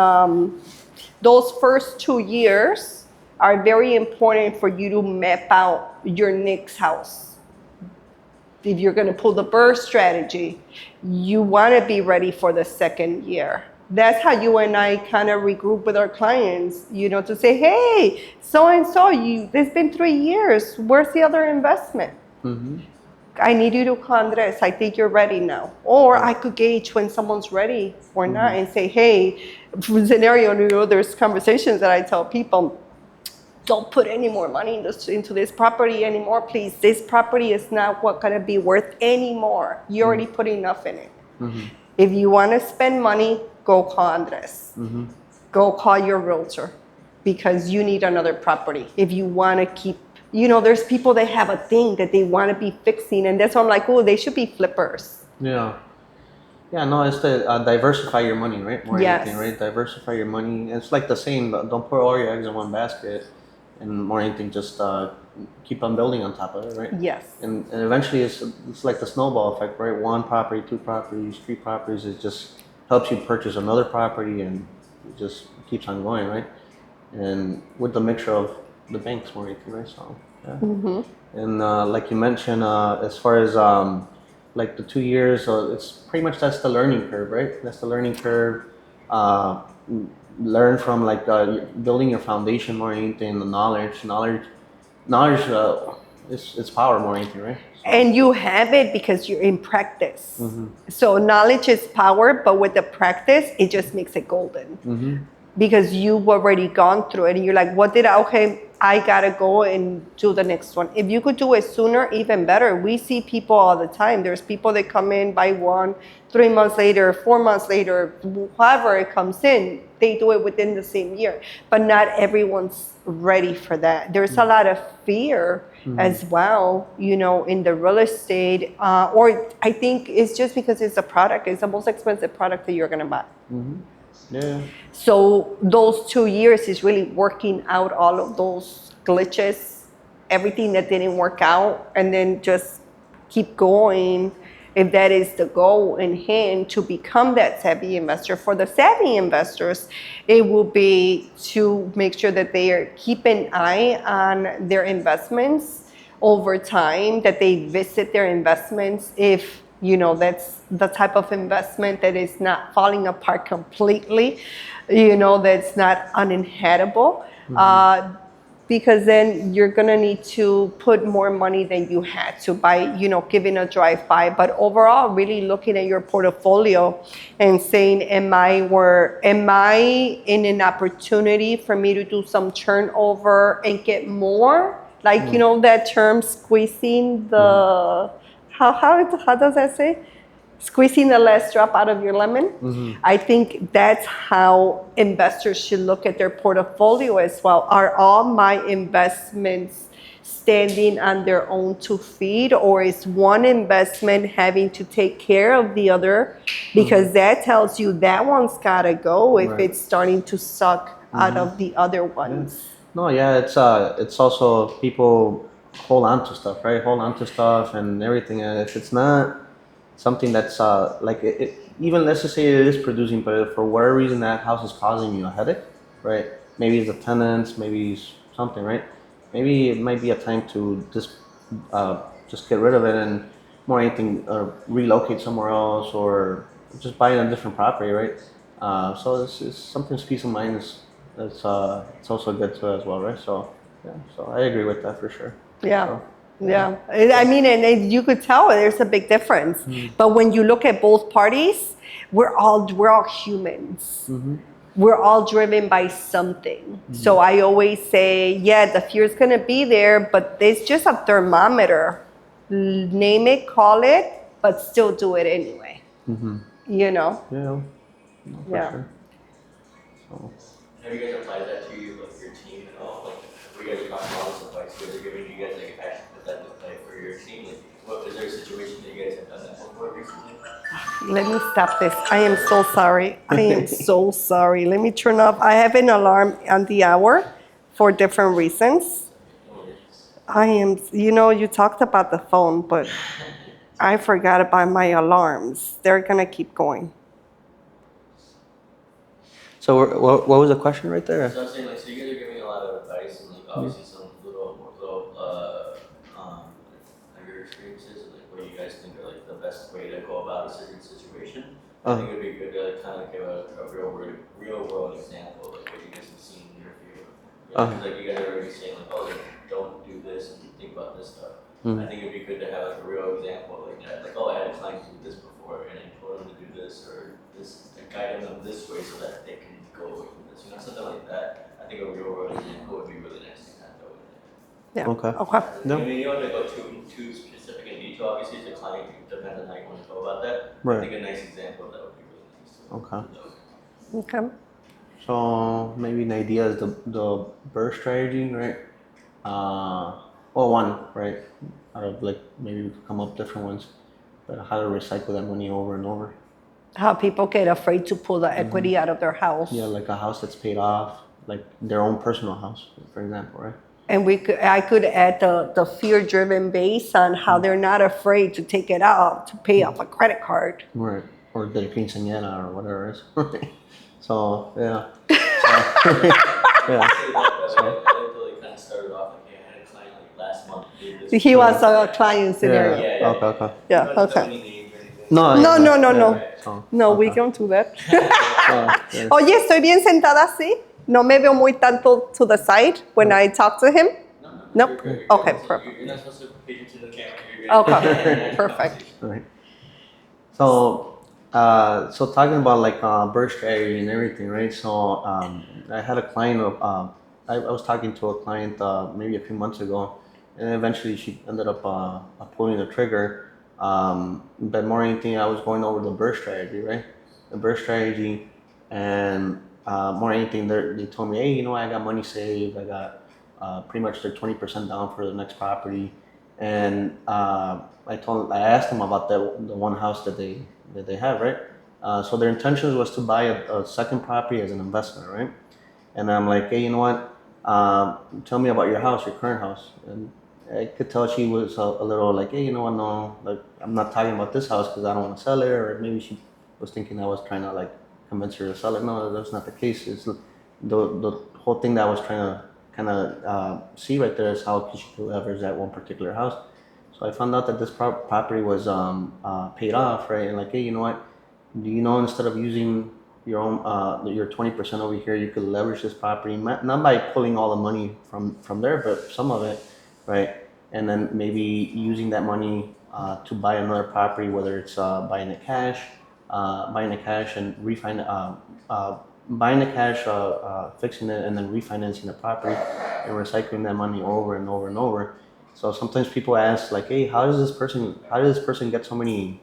Those first 2 years are very important for you to map out your next house. If you're going to pull the BRRRR strategy, you want to be ready for the second year. That's how you and I kind of regroup with our clients, to say, hey, so-and-so, it's been 3 years. Where's the other investment? I need you to call Andres. I think you're ready now. Or I could gauge when someone's ready or not and say, hey, scenario, there's conversations that I tell people, don't put any more money into this property anymore, please. This property is not going to be worth anymore. You already put enough in it. If you want to spend money, go call Andres. Go call your realtor because you need another property. If you want to keep, there's people that have a thing that they want to be fixing, and that's why I'm like, oh, they should be flippers. Yeah, no, it's to diversify your money, right? More Yes. anything, right? Diversify your money. It's like the saying, don't put all your eggs in one basket. And more anything, just keep on building on top of it, right? Yes. And eventually, it's like the snowball effect, right? 1 property, 2 properties, 3 properties. It just helps you purchase another property, and it just keeps on going, right? And with the mixture of the banks, more anything, right? So, yeah. And like you mentioned, as far as like the 2 years, it's pretty much that's the learning curve, right? That's the learning curve. Learn from like building your foundation more anything, the knowledge it's power more anything, right? So. And you have it because you're in practice. So knowledge is power, but with the practice, it just makes it golden. Because you've already gone through it and you're like, I gotta go and do the next one. If you could do it sooner, even better. We see people all the time. There's people that come in, buy 1, 3 months later, 4 months later, however it comes in, they do it within the same year. But not everyone's ready for that. There's a lot of fear as well, in the real estate. Or I think it's just because it's a product. It's the most expensive product that you're gonna buy. Yeah. So those 2 years is really working out all of those glitches, everything that didn't work out, and then just keep going if that is the goal in hand to become that savvy investor. For the savvy investors, it will be to make sure that they keep an eye on their investments over time, that they visit their investments if that's the type of investment that is not falling apart completely, that's not uninhabitable. Because then you're gonna need to put more money than you had to by, giving a drive-by. But overall, really looking at your portfolio and saying, am I in an opportunity for me to do some turnover and get more? Like, that term, squeezing the... How does that say? Squeezing the last drop out of your lemon. I think that's how investors should look at their portfolio as well. Are all my investments standing on their own 2 feet, or is one investment having to take care of the other? Because that tells you that one's gotta go if it's starting to suck out of the other ones. No, yeah, it's also people hold on to stuff, right? Hold on to stuff and everything. And if it's not something that's like even let's just say it is producing, but if for whatever reason that house is causing you a headache, right? Maybe it's the tenants, maybe it's something, right? Maybe it might be a time to just get rid of it and more anything relocate somewhere else or just buy a different property, right? So it's sometimes peace of mind is it's also good too as well, right? So yeah, so I agree with that for sure. Yeah. So, Yeah. I mean, and you could tell there's a big difference. But when you look at both parties, we're all humans. We're all driven by something. So I always say, yeah, the fear is going to be there, but it's just a thermometer. Name it, call it, but still do it anyway. You know? yeah, no, for Yeah. sure. So, Have you guys applied that to you, like your team at all? Like, if we guys are talking about this advice, you guys are giving you guys like actually put that into play for your team. Like, what is there a situation that you guys have done that before recently? Let me stop this. I am so sorry. I am so sorry. Let me turn off. I have an alarm on the hour for different reasons. I am, you talked about the phone, but I forgot about my alarms. They're going to keep going. so what was the question right there? So I'm saying, like, so you guys are giving a lot of advice and, like, obviously some little of your experiences and, like, what you guys think are, like, the best way to go about a certain situation. I think it'd be good to kind of give a real world example, like, what you guys have seen in your field. You know, 'cause, like, you guys are already saying, like, oh, like, don't do this and think about this stuff. I think it'd be good to have, like, a real example, like that. Like, oh, I had a client do this before, and I told them to do this, or this, like, guide them this way so that they can go away from this. You know, something like that. I think a real world example would be really nice to kind of go in there. Yeah. Okay. Okay. No. I mean, you don't have to go too specific in detail. Obviously, as a client, it depends on how you want to go about that. Right. I think a nice example of that would be really nice. Okay. Okay. So maybe an idea is the burst strategy, right? Well, one, right? Out of like maybe we could come up with different ones, but how to recycle that money over and over. How people get afraid to pull the equity out of their house. Yeah, like a house that's paid off, like their own personal house, for example, right? And I could add the fear-driven base on how they're not afraid to take it out to pay off a credit card. Right. Or the quinceañera or whatever it is. Right. So yeah. So, yeah. I literally kind of started off like, yeah, I had a client like last month. Did this. He wants a client scenario. Yeah. Okay. Yeah, You don't okay. have any names or anything. No. No. So, No, we okay. don't do that. Yeah. Oye, estoy bien sentada así. No me veo muy tanto to the side when I talk to him. No. Nope. You're good. Okay, So perfect. You're not supposed to pay attention to the camera. You're good. Okay, perfect. Right. So, so talking about like burst strategy and everything, right? So, I had a client of, I was talking to a client maybe a few months ago, and eventually she ended up pulling the trigger. But more than anything, I was going over the burst strategy, right? The burst strategy, and more than anything, they told me, hey, you know, I got money saved. I got pretty much like 20% down for the next property, and I asked them about the one house that they have, right? So their intentions was to buy a second property as an investment, right? And I'm like, hey, you know what? Tell me about your house, your current house. And I could tell she was a little like, hey, you know what? No, like I'm not talking about this house because I don't want to sell it, or maybe she was thinking I was trying to like convince her to sell it. No, that's not the case. It's the whole thing that I was trying to kind of see right there is how she could leverage that one particular house. So I found out that this property was paid off, right? And like, hey, you know what? Do you know instead of using your own your 20% over here, you could leverage this property not by pulling all the money from there, but some of it, right? And then maybe using that money to buy another property, whether it's buying it cash and buying the cash, fixing it, and then refinancing the property and recycling that money over and over and over. So sometimes people ask like, hey, how does this person get so many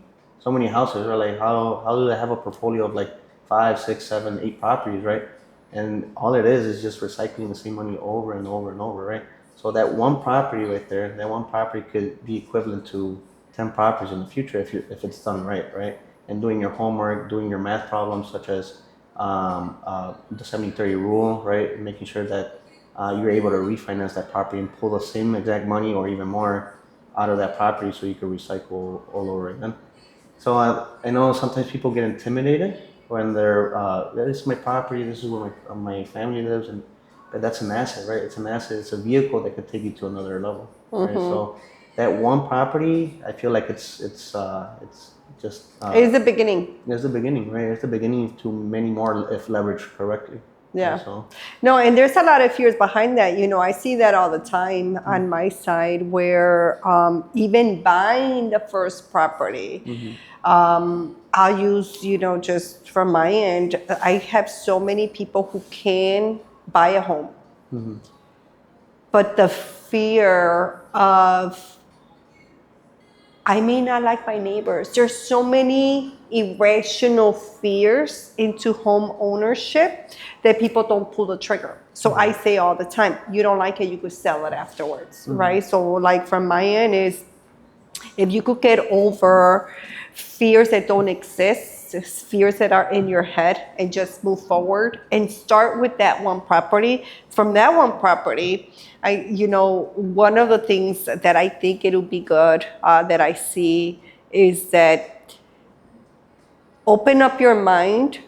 houses, or like how do they have a portfolio of like 5, 6, 7, 8 properties, right? And all it is just recycling the same money over and over and over, right? So that one property right there, that one property could be equivalent to 10 properties in the future if it's done right? And doing your homework, doing your math problems such as the 70-30 rule, right? Making sure that you're able to refinance that property and pull the same exact money or even more out of that property so you can recycle all over again. So I know sometimes people get intimidated when they're, this is my property, this is where my family lives, but that's an asset, right? It's an asset, it's a vehicle that could take you to another level, right? So that one property, I feel like it's just, It's the beginning. it's the beginning, right? It's the beginning to many more if leveraged correctly. Yeah. Right? So, No, and there's a lot of fears behind that. I see that all the time on my side where even buying the first property, I'll use, just from my end, I have so many people who can buy a home. But the fear of, I may not like my neighbors. There's so many irrational fears into home ownership that people don't pull the trigger. So I say all the time, you don't like it, you could sell it afterwards, right? So like from my end is, if you could get over fears that don't exist, fears that are in your head, and just move forward and start with that one property. From that one property, one of the things that I think it would be good that I see is that open up your mind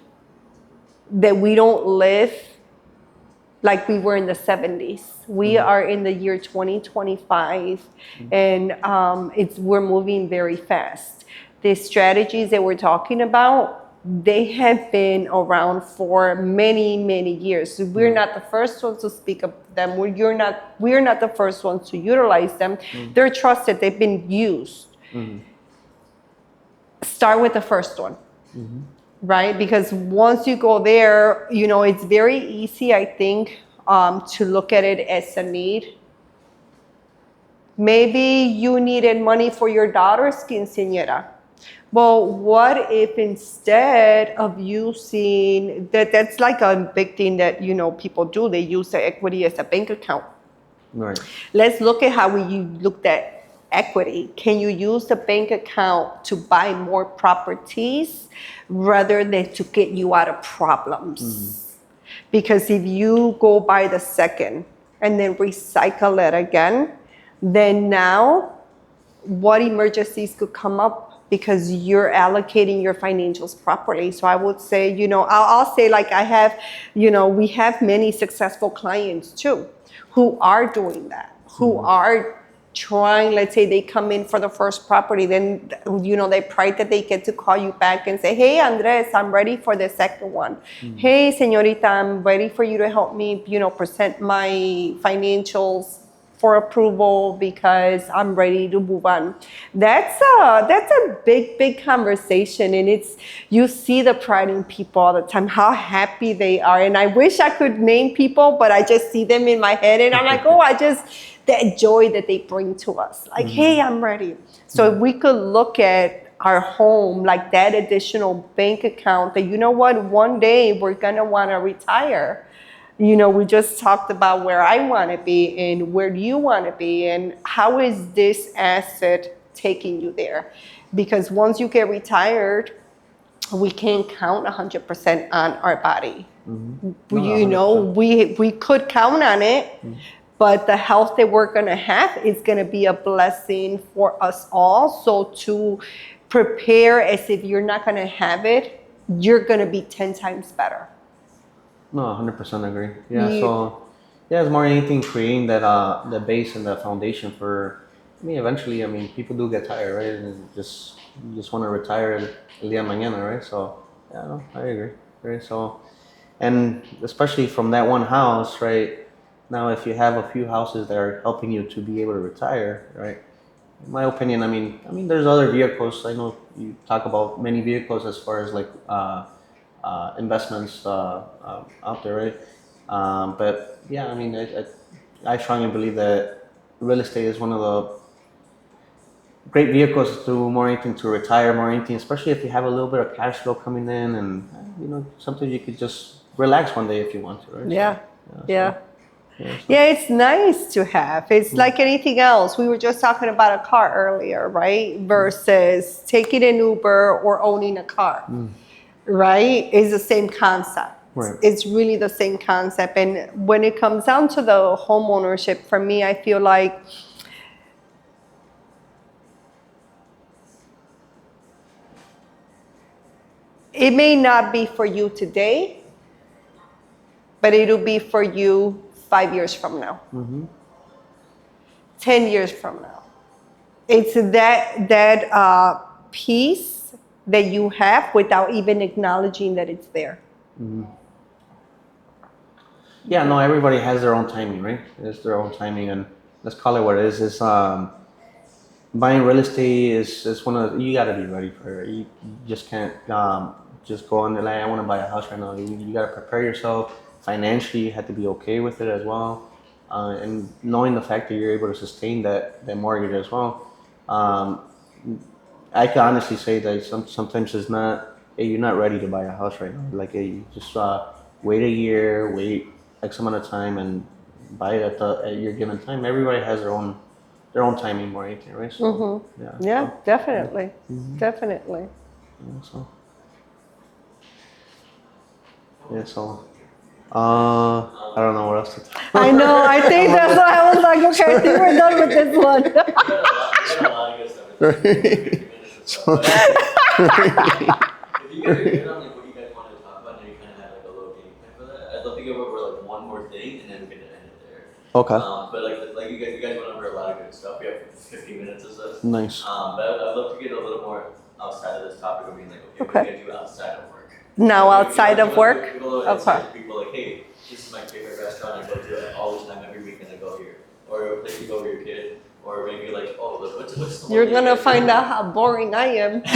that we don't live like we were in the 70s. We are in the year 2025, and we're moving very fast. The strategies that we're talking about, they have been around for many, many years. We're not the first ones to speak of them. We're not the first ones to utilize them. They're trusted. They've been used. Start with the first one. Right? Because once you go there, it's very easy, I think, to look at it as a need. Maybe you needed money for your daughter's quinceañera. Well, what if instead of using that's like a big thing that, people do. They use the equity as a bank account. right. Let's look at how we looked at equity. Can you use the bank account to buy more properties rather than to get you out of problems? Because if you go buy the second and then recycle it again, then now what emergencies could come up because you're allocating your financials properly. So I would say, I'll say like I have, we have many successful clients too who are doing that, who are trying, let's say they come in for the first property, then, they pride that they get to call you back and say, hey, Andres, I'm ready for the second one. Hey, señorita, I'm ready for you to help me, present my financials for approval because I'm ready to move on. That's a big conversation, and you see the pride in people all the time, how happy they are. And I wish I could name people, but I just see them in my head, and I'm like, that joy that they bring to us. Like, hey, I'm ready. So if we could look at our home like that additional bank account that, one day we're going to want to retire. We just talked about where I want to be and where do you want to be and how is this asset taking you there? Because once you get retired, we can't count 100% on our body. We could count on it, but the health that we're going to have is going to be a blessing for us all. So to prepare as if you're not going to have it, you're going to be 10 times better. No, 100% agree. Yeah, it's more anything creating that the base and the foundation for. Eventually, people do get tired, right? And you just want to retire el día de mañana, right? So, yeah, no, I agree. Right. So, and especially from that one house, right? Now, if you have a few houses that are helping you to be able to retire, right? In my opinion, there's other vehicles. I know you talk about many vehicles as far as like. Investments out there, right? But yeah, I strongly believe that real estate is one of the great vehicles to more anything to retire, more anything, especially if you have a little bit of cash flow coming in, and sometimes you could just relax one day if you want to, right? Yeah, it's nice to have. It's like anything else. We were just talking about a car earlier, right? Versus taking an Uber or owning a car. Right? It's the same concept. Right. It's really the same concept. And when it comes down to the home ownership, for me, I feel like it may not be for you today, but it'll be for you 5 years from now, 10 years from now. It's that peace that you have without even acknowledging that it's there. Yeah, no, everybody has their own timing, right? It's their own timing, and let's call it what it is. It's buying real estate is one of, you got to be ready for it. You just can't just go on there like, I want to buy a house right now. You got to prepare yourself financially. You have to be okay with it as well, and knowing the fact that you're able to sustain that mortgage as well. Um, I can honestly say that sometimes it's not. Hey, you're not ready to buy a house right now. Like, hey, you just wait a year, wait X amount of time, and buy it at your given time. Everybody has their own timing more anything, right? So Yeah, definitely. Definitely. so I don't know what else to talk. I know. I think that's why I was like, okay, I think we're done with this one. We got a lot of good stuff. It's like 50 minutes or so. But if you guys are good on like what you guys want to talk about, and you kind of have like a little game plan for that, I'd love to go over like one more thing, and then we can end it there. Okay. But like you guys went over a lot of good stuff. We have 50 minutes or so. Nice. But I'd love to get a little more outside of this topic of being like, okay, what do you guys do outside of work? Now, outside of work? People Okay. people like, hey, this is my favorite restaurant. I go to it all the time, every weekend. I go here, or a place you go with your kid, or maybe like, oh, look, what's the one You're thing going to you guys find do? out how boring I am. So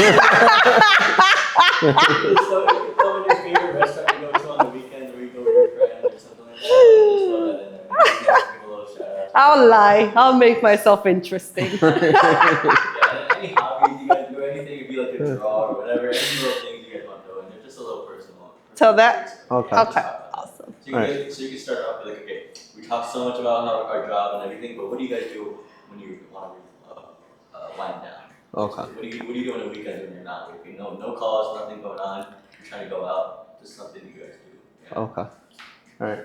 you can throw in your favorite restaurant you go to on the weekend, or you go with your friends or something like that. Just throw that in there. Maybe give a little shout out. I'll lie. I'll make myself interesting. Yeah, any hobbies you guys do, anything, it'd be like a draw or whatever, any little things you guys want to throw in there, just a little personal. So that- Okay. Okay, awesome. So you can start off with like, okay, we talked so much about our job and everything, but what do you guys do when you want to wind down? Okay. What do you do on the weekends when you're not working? No calls, nothing going on. You're trying to go out. Just something you guys do. Yeah. Okay. All right.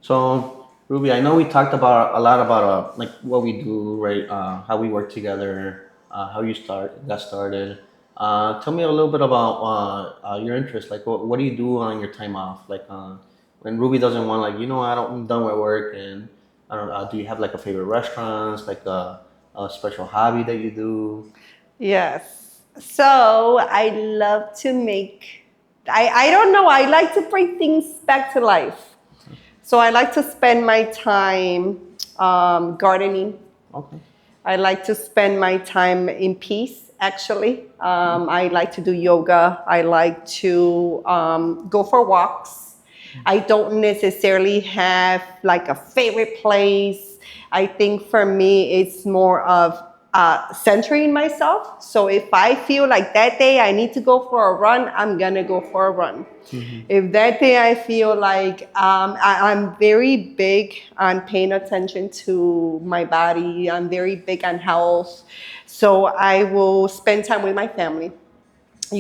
So, Ruby, I know we talked about a lot about like what we do, right? How we work together, how you got started. Tell me a little bit about your interest. Like, what do you do on your time off? Like, when Ruby doesn't want, like, I'm done with work, and I don't. Do you have like a favorite restaurants, like a special hobby that you do? Yes. So I love to make, I don't know, I like to bring things back to life. So I like to spend my time gardening. Okay. I like to spend my time in peace, actually. I like to do yoga. I like to go for walks. I don't necessarily have like a favorite place. I think for me, it's more of centering myself. So if I feel like that day I need to go for a run, I'm gonna go for a run. If that day I feel like I'm very big on paying attention to my body, I'm very big on health. So I will spend time with my family. I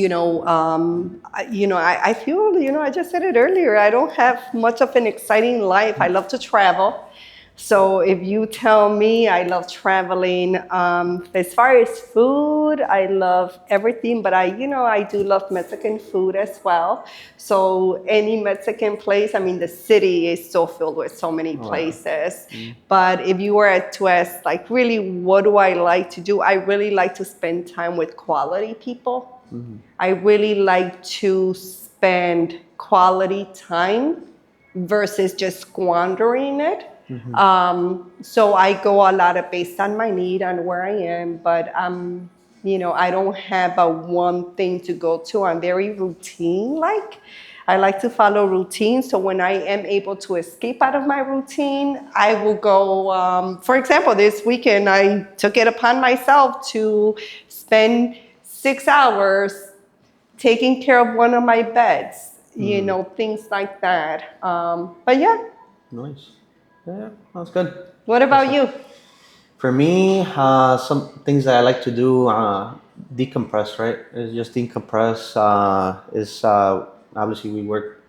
feel, I just said it earlier, I don't have much of an exciting life. I love to travel. So if you tell me, I love traveling. As far as food, I love everything, but I do love Mexican food as well. So any Mexican place, I mean, the city is so filled with so many places. But if you were to ask, like, really, what do I like to do? I really like to spend time with quality people. I really like to spend quality time versus just squandering it. So I go a lot of based on my need and where I am, but I don't have a one thing to go to. I'm very routine I like to follow routine. So when I am able to escape out of my routine, I will go, for example, this weekend, I took it upon myself to spend 6 hours taking care of one of my beds, things like that. But yeah. Nice. Yeah, that's good. What about you? For me, some things that I like to do, decompress, right? Is just decompress. Is obviously we work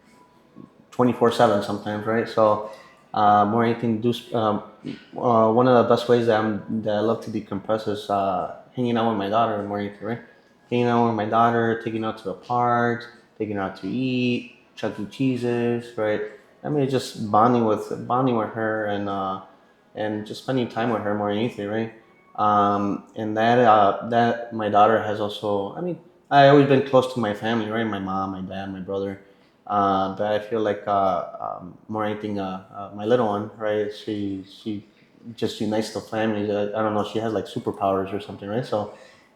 24/7 sometimes, right? So more anything, one of the best ways that I love to decompress is hanging out with my daughter more anything, right? Hanging out with my daughter, taking her out to the park, taking her out to eat, Chuck E. Cheese's, right? I mean, just bonding with her and just spending time with her more than anything, right? And that my daughter has also. I mean, I always been close to my family, right? My mom, my dad, my brother. But I feel like more anything, my little one, right? She just unites the family. I don't know. She has like superpowers or something, right? So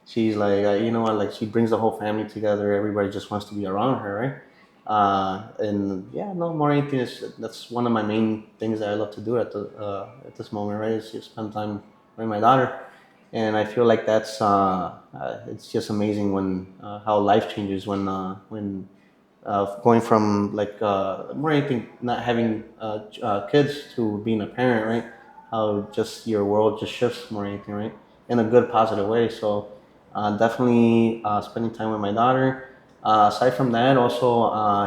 she's like, you know what? Like she brings the whole family together. Everybody just wants to be around her, right? And yeah, no more anything is that's one of my main things that I love to do at this moment, right? Is just spend time with my daughter, and I feel like that's it's just amazing when how life changes when going from like more anything not having kids to being a parent, right? How just your world just shifts more anything, right? In a good positive way. So definitely spending time with my daughter. Aside from that, also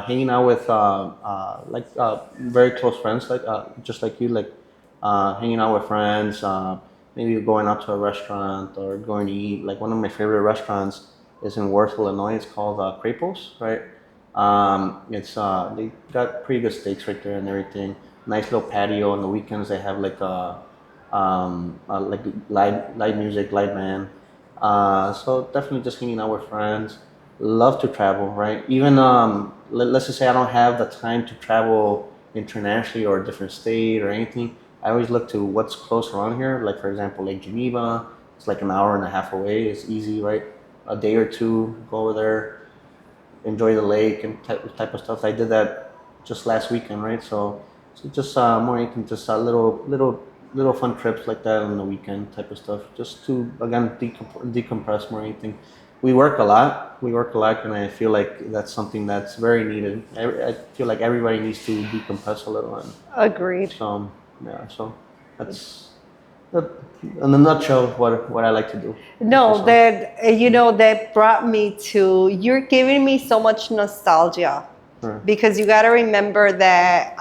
hanging out with very close friends, like just like you, like hanging out with friends, maybe going out to a restaurant or going to eat. Like one of my favorite restaurants is in Worth, Illinois. It's called Craples, right? It's they got pretty good steaks right there and everything. Nice little patio. On the weekends they have like live music, live band. So definitely just hanging out with friends. Love to travel, right? Even let's just say I don't have the time to travel internationally or a different state or anything. I always look to what's close around here. Like for example, Lake Geneva. It's like an hour and a half away. It's easy, right? A day or two, go over there, enjoy the lake and type of stuff. I did that just last weekend, right? So just more you can just little fun trips like that on the weekend type of stuff, just to again decompress more anything. We work a lot, and I feel like that's something that's very needed. I feel like everybody needs to decompress a little, and Agreed. so yeah, so that's that, in a nutshell what I like to do. No, So, that that brought me to you're giving me so much nostalgia uh, because you got to remember that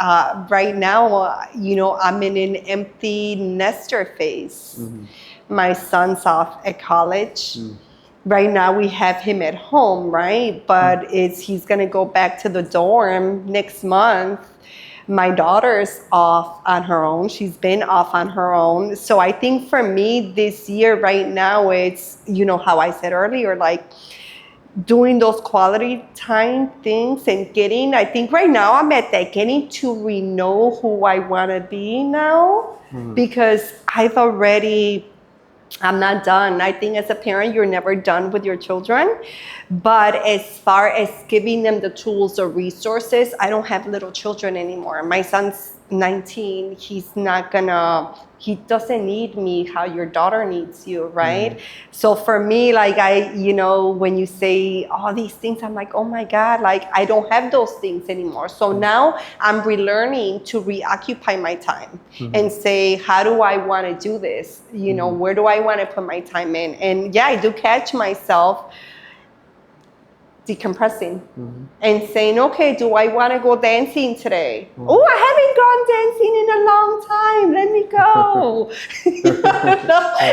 right now, I'm in an empty nester phase. mhm, My son's off at college. mm, Right now we have him at home, right? mm, But he's gonna go back to the dorm next month. My daughter's off on her own. She's been off on her own. So I think for me this year right now, it's, how I said earlier, like doing those quality time things and I think right now I'm at that getting to know who I wanna be now mhm, because I'm not done. I think as a parent, you're never done with your children. But as far as giving them the tools or resources, I don't have little children anymore. My son's 19. He doesn't need me how your daughter needs you, right? mhm, So for me, like when you say all these things, I'm like, oh my God, like I don't have those things anymore. So now I'm relearning to reoccupy my time and mhm, say, how do I want to do this? mhm, Where do I want to put my time in? And yeah, I do catch myself decompressing mhm, and saying, okay, do I want to go dancing today? mhm. Oh, I haven't gone dancing in a long time. Let me go.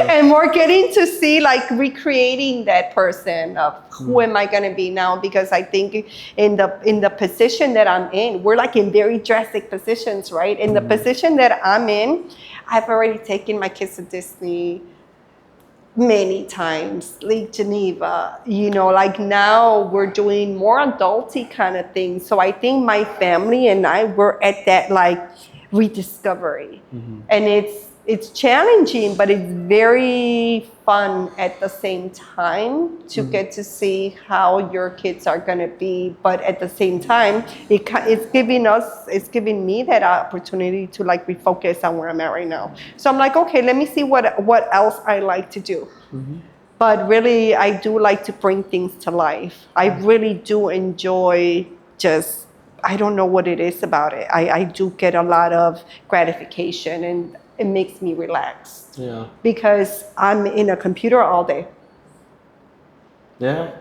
And we're getting to see like recreating that person of who am I going to be now? Because I think in the position that I'm in, we're like in very drastic positions, right? In the position that I'm in, I've already taken my kids to Disney many times, Lake Geneva, like now we're doing more adulty kind of things. So I think my family and I were at that like rediscovery. And it's challenging, but it's very fun at the same time to get to see how your kids are going to be. But at the same time, it's giving me that opportunity to like refocus on where I'm at right now. So I'm like, okay, let me see what else I like to do. But really, I do like to bring things to life. I really do enjoy just, I don't know what it is about it. I do get a lot of gratification and it makes me relax Yeah. because I'm in a computer all day. Yeah.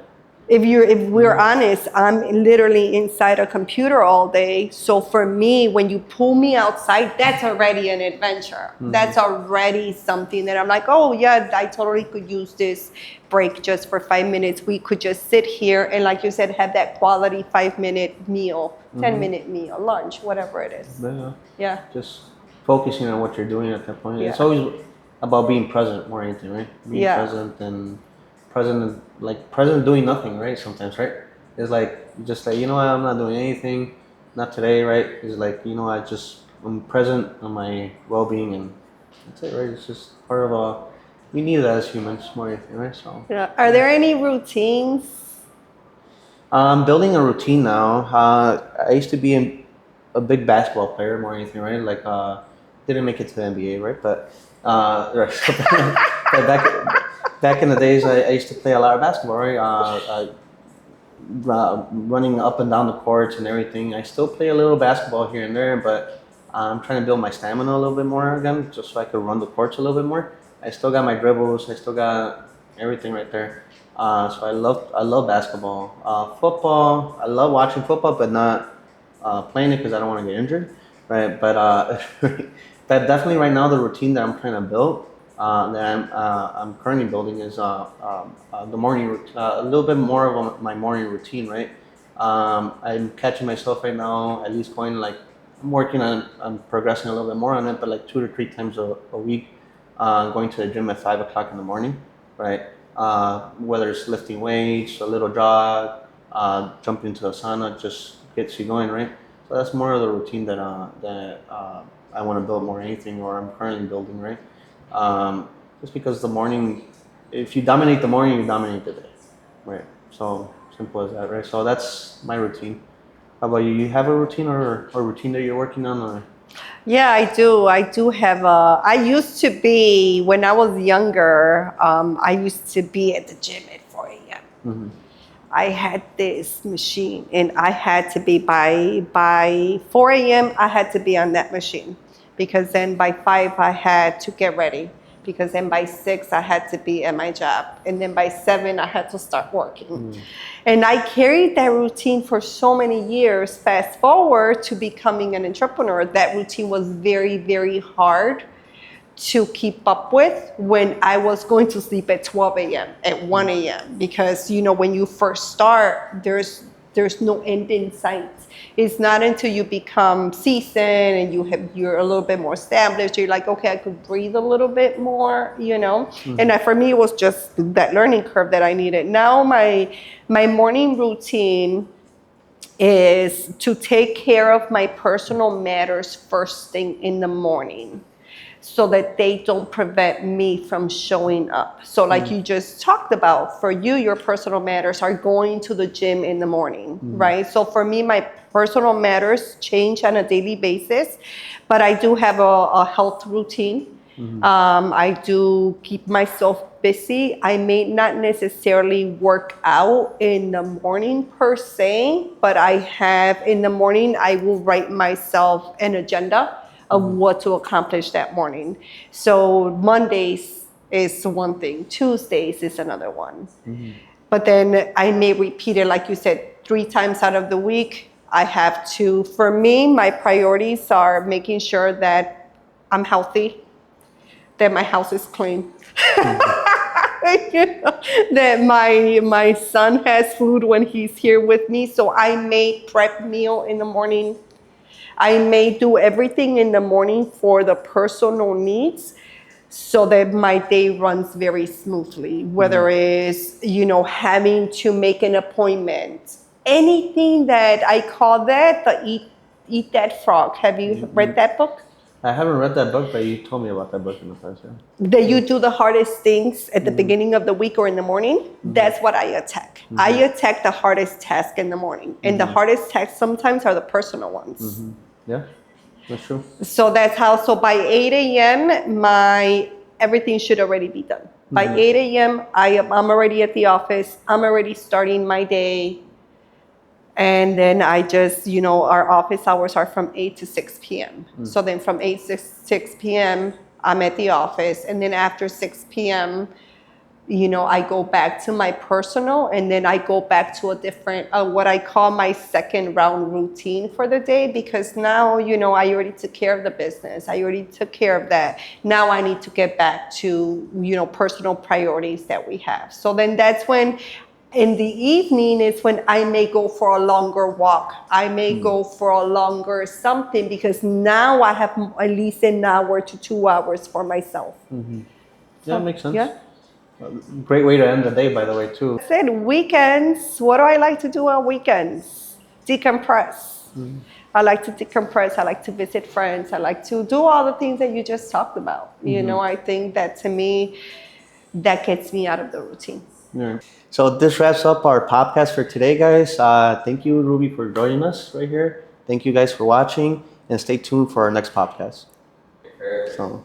if we're honest, I'm literally inside a computer all day. So for me, when you pull me outside, that's already an adventure. That's already something that I'm like, oh yeah, I totally could use this break just for 5 minutes. We could just sit here and, like you said, have that quality 5-minute meal, 10-minute meal, lunch, whatever it is. Yeah. Yeah. Just focusing on what you're doing at that point. It's Yeah. always about being present more than anything, right? Being Yeah. present and present doing nothing, right? Sometimes, right? It's like just like, you know what, I'm not doing anything, not today, right? It's like, you know, I'm present on my well-being, and that's it, right? It's just part of we need that as humans more than anything, right? So Yeah. Are there any routines? I'm building a routine now. I used to be a big basketball player more than anything, right? Like, didn't make it to the NBA, right? But, right. But back in the days, I used to play a lot of basketball, right? Running up and down the courts and everything. I still play a little basketball here and there, but I'm trying to build my stamina a little bit more again, just so I could run the courts a little bit more. I still got my dribbles. I still got everything right there. So I love basketball. Football, I love watching football, but not playing it because I don't want to get injured, right? But but definitely right now the routine that I'm trying to build, I'm currently building is the morning, a little bit more of my morning routine, right? I'm catching myself right now, at least going like, I'm working on progressing a little bit more on it, but like 2 to 3 times a week, going to the gym at 5 o'clock in the morning, right? Whether it's lifting weights, a little jog, jump into the sauna, just gets you going, right? So that's more of the routine that I want to build more than anything, or I'm currently building, right? Just because the morning, if you dominate the morning, you dominate the day, right? So simple as that, right? So that's my routine. How about you? You have a routine or a routine that you're working on, or? Yeah, I do. I do have I used to be, when I was younger, I used to be at the gym at 4 a.m. Mm-hmm. I had this machine, and I had to be by 4 a.m. I had to be on that machine, because then by 5 I had to get ready, because then by 6 I had to be at my job, and then by 7 I had to start working. And I carried that routine for so many years. Fast forward to becoming an entrepreneur, that routine was very, very hard to keep up with when I was going to sleep at 12 a.m., at 1 a.m. Because, you know, when you first start, there's no end in sight. It's not until you become seasoned and you're a little bit more established, you're like, okay, I could breathe a little bit more, you know? And for me, it was just that learning curve that I needed. Now my morning routine is to take care of my personal matters first thing in the morning, so that they don't prevent me from showing up. So like you just talked about, for you, your personal matters are going to the gym in the morning, right? So for me, my personal matters change on a daily basis, but I do have a health routine. I do keep myself busy. I may not necessarily work out in the morning per se, but in the morning, I will write myself an agenda of what to accomplish that morning. So Mondays is one thing, Tuesdays is another one. But then I may repeat it, like you said, 3 times out of the week. I have to, for me, my priorities are making sure that I'm healthy, that my house is clean, you know, that my son has food when he's here with me. So I may prep meal in the morning. I may do everything in the morning for the personal needs, so that my day runs very smoothly, whether it's, you know, having to make an appointment, anything that I call that the Eat That Frog. Have you read that book? I haven't read that book, but you told me about that book in the past, yeah. That you do the hardest things at the beginning of the week or in the morning. That's what I attack. I attack the hardest task in the morning. And the hardest tasks sometimes are the personal ones. Yeah, that's true. So that's how, so by 8 a.m., everything should already be done. By 8 a.m., I'm already at the office. I'm already starting my day. And then I just, you know, our office hours are from 8 to 6 p.m. So then from 8 to 6 p.m., I'm at the office. And then after 6 p.m., I go back to my personal, and then I go back to a different, what I call my second round routine for the day, because now, I already took care of the business. I already took care of that. Now I need to get back to, personal priorities that we have. So then that's when, in the evening is when I may go for a longer walk. I may go for a longer something, because now I have at least an hour to 2 hours for myself. Yeah, makes sense. Yeah. Great way to end the day, by the way, too. I said weekends. What do I like to do on weekends? Decompress. I like to decompress. I like to visit friends. I like to do all the things that you just talked about. I think that, to me, that gets me out of the routine. Yeah. So this wraps up our podcast for today, guys. Thank you, Ruby, for joining us right here. Thank you guys for watching, and stay tuned for our next podcast. So.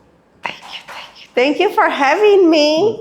Thank you for having me.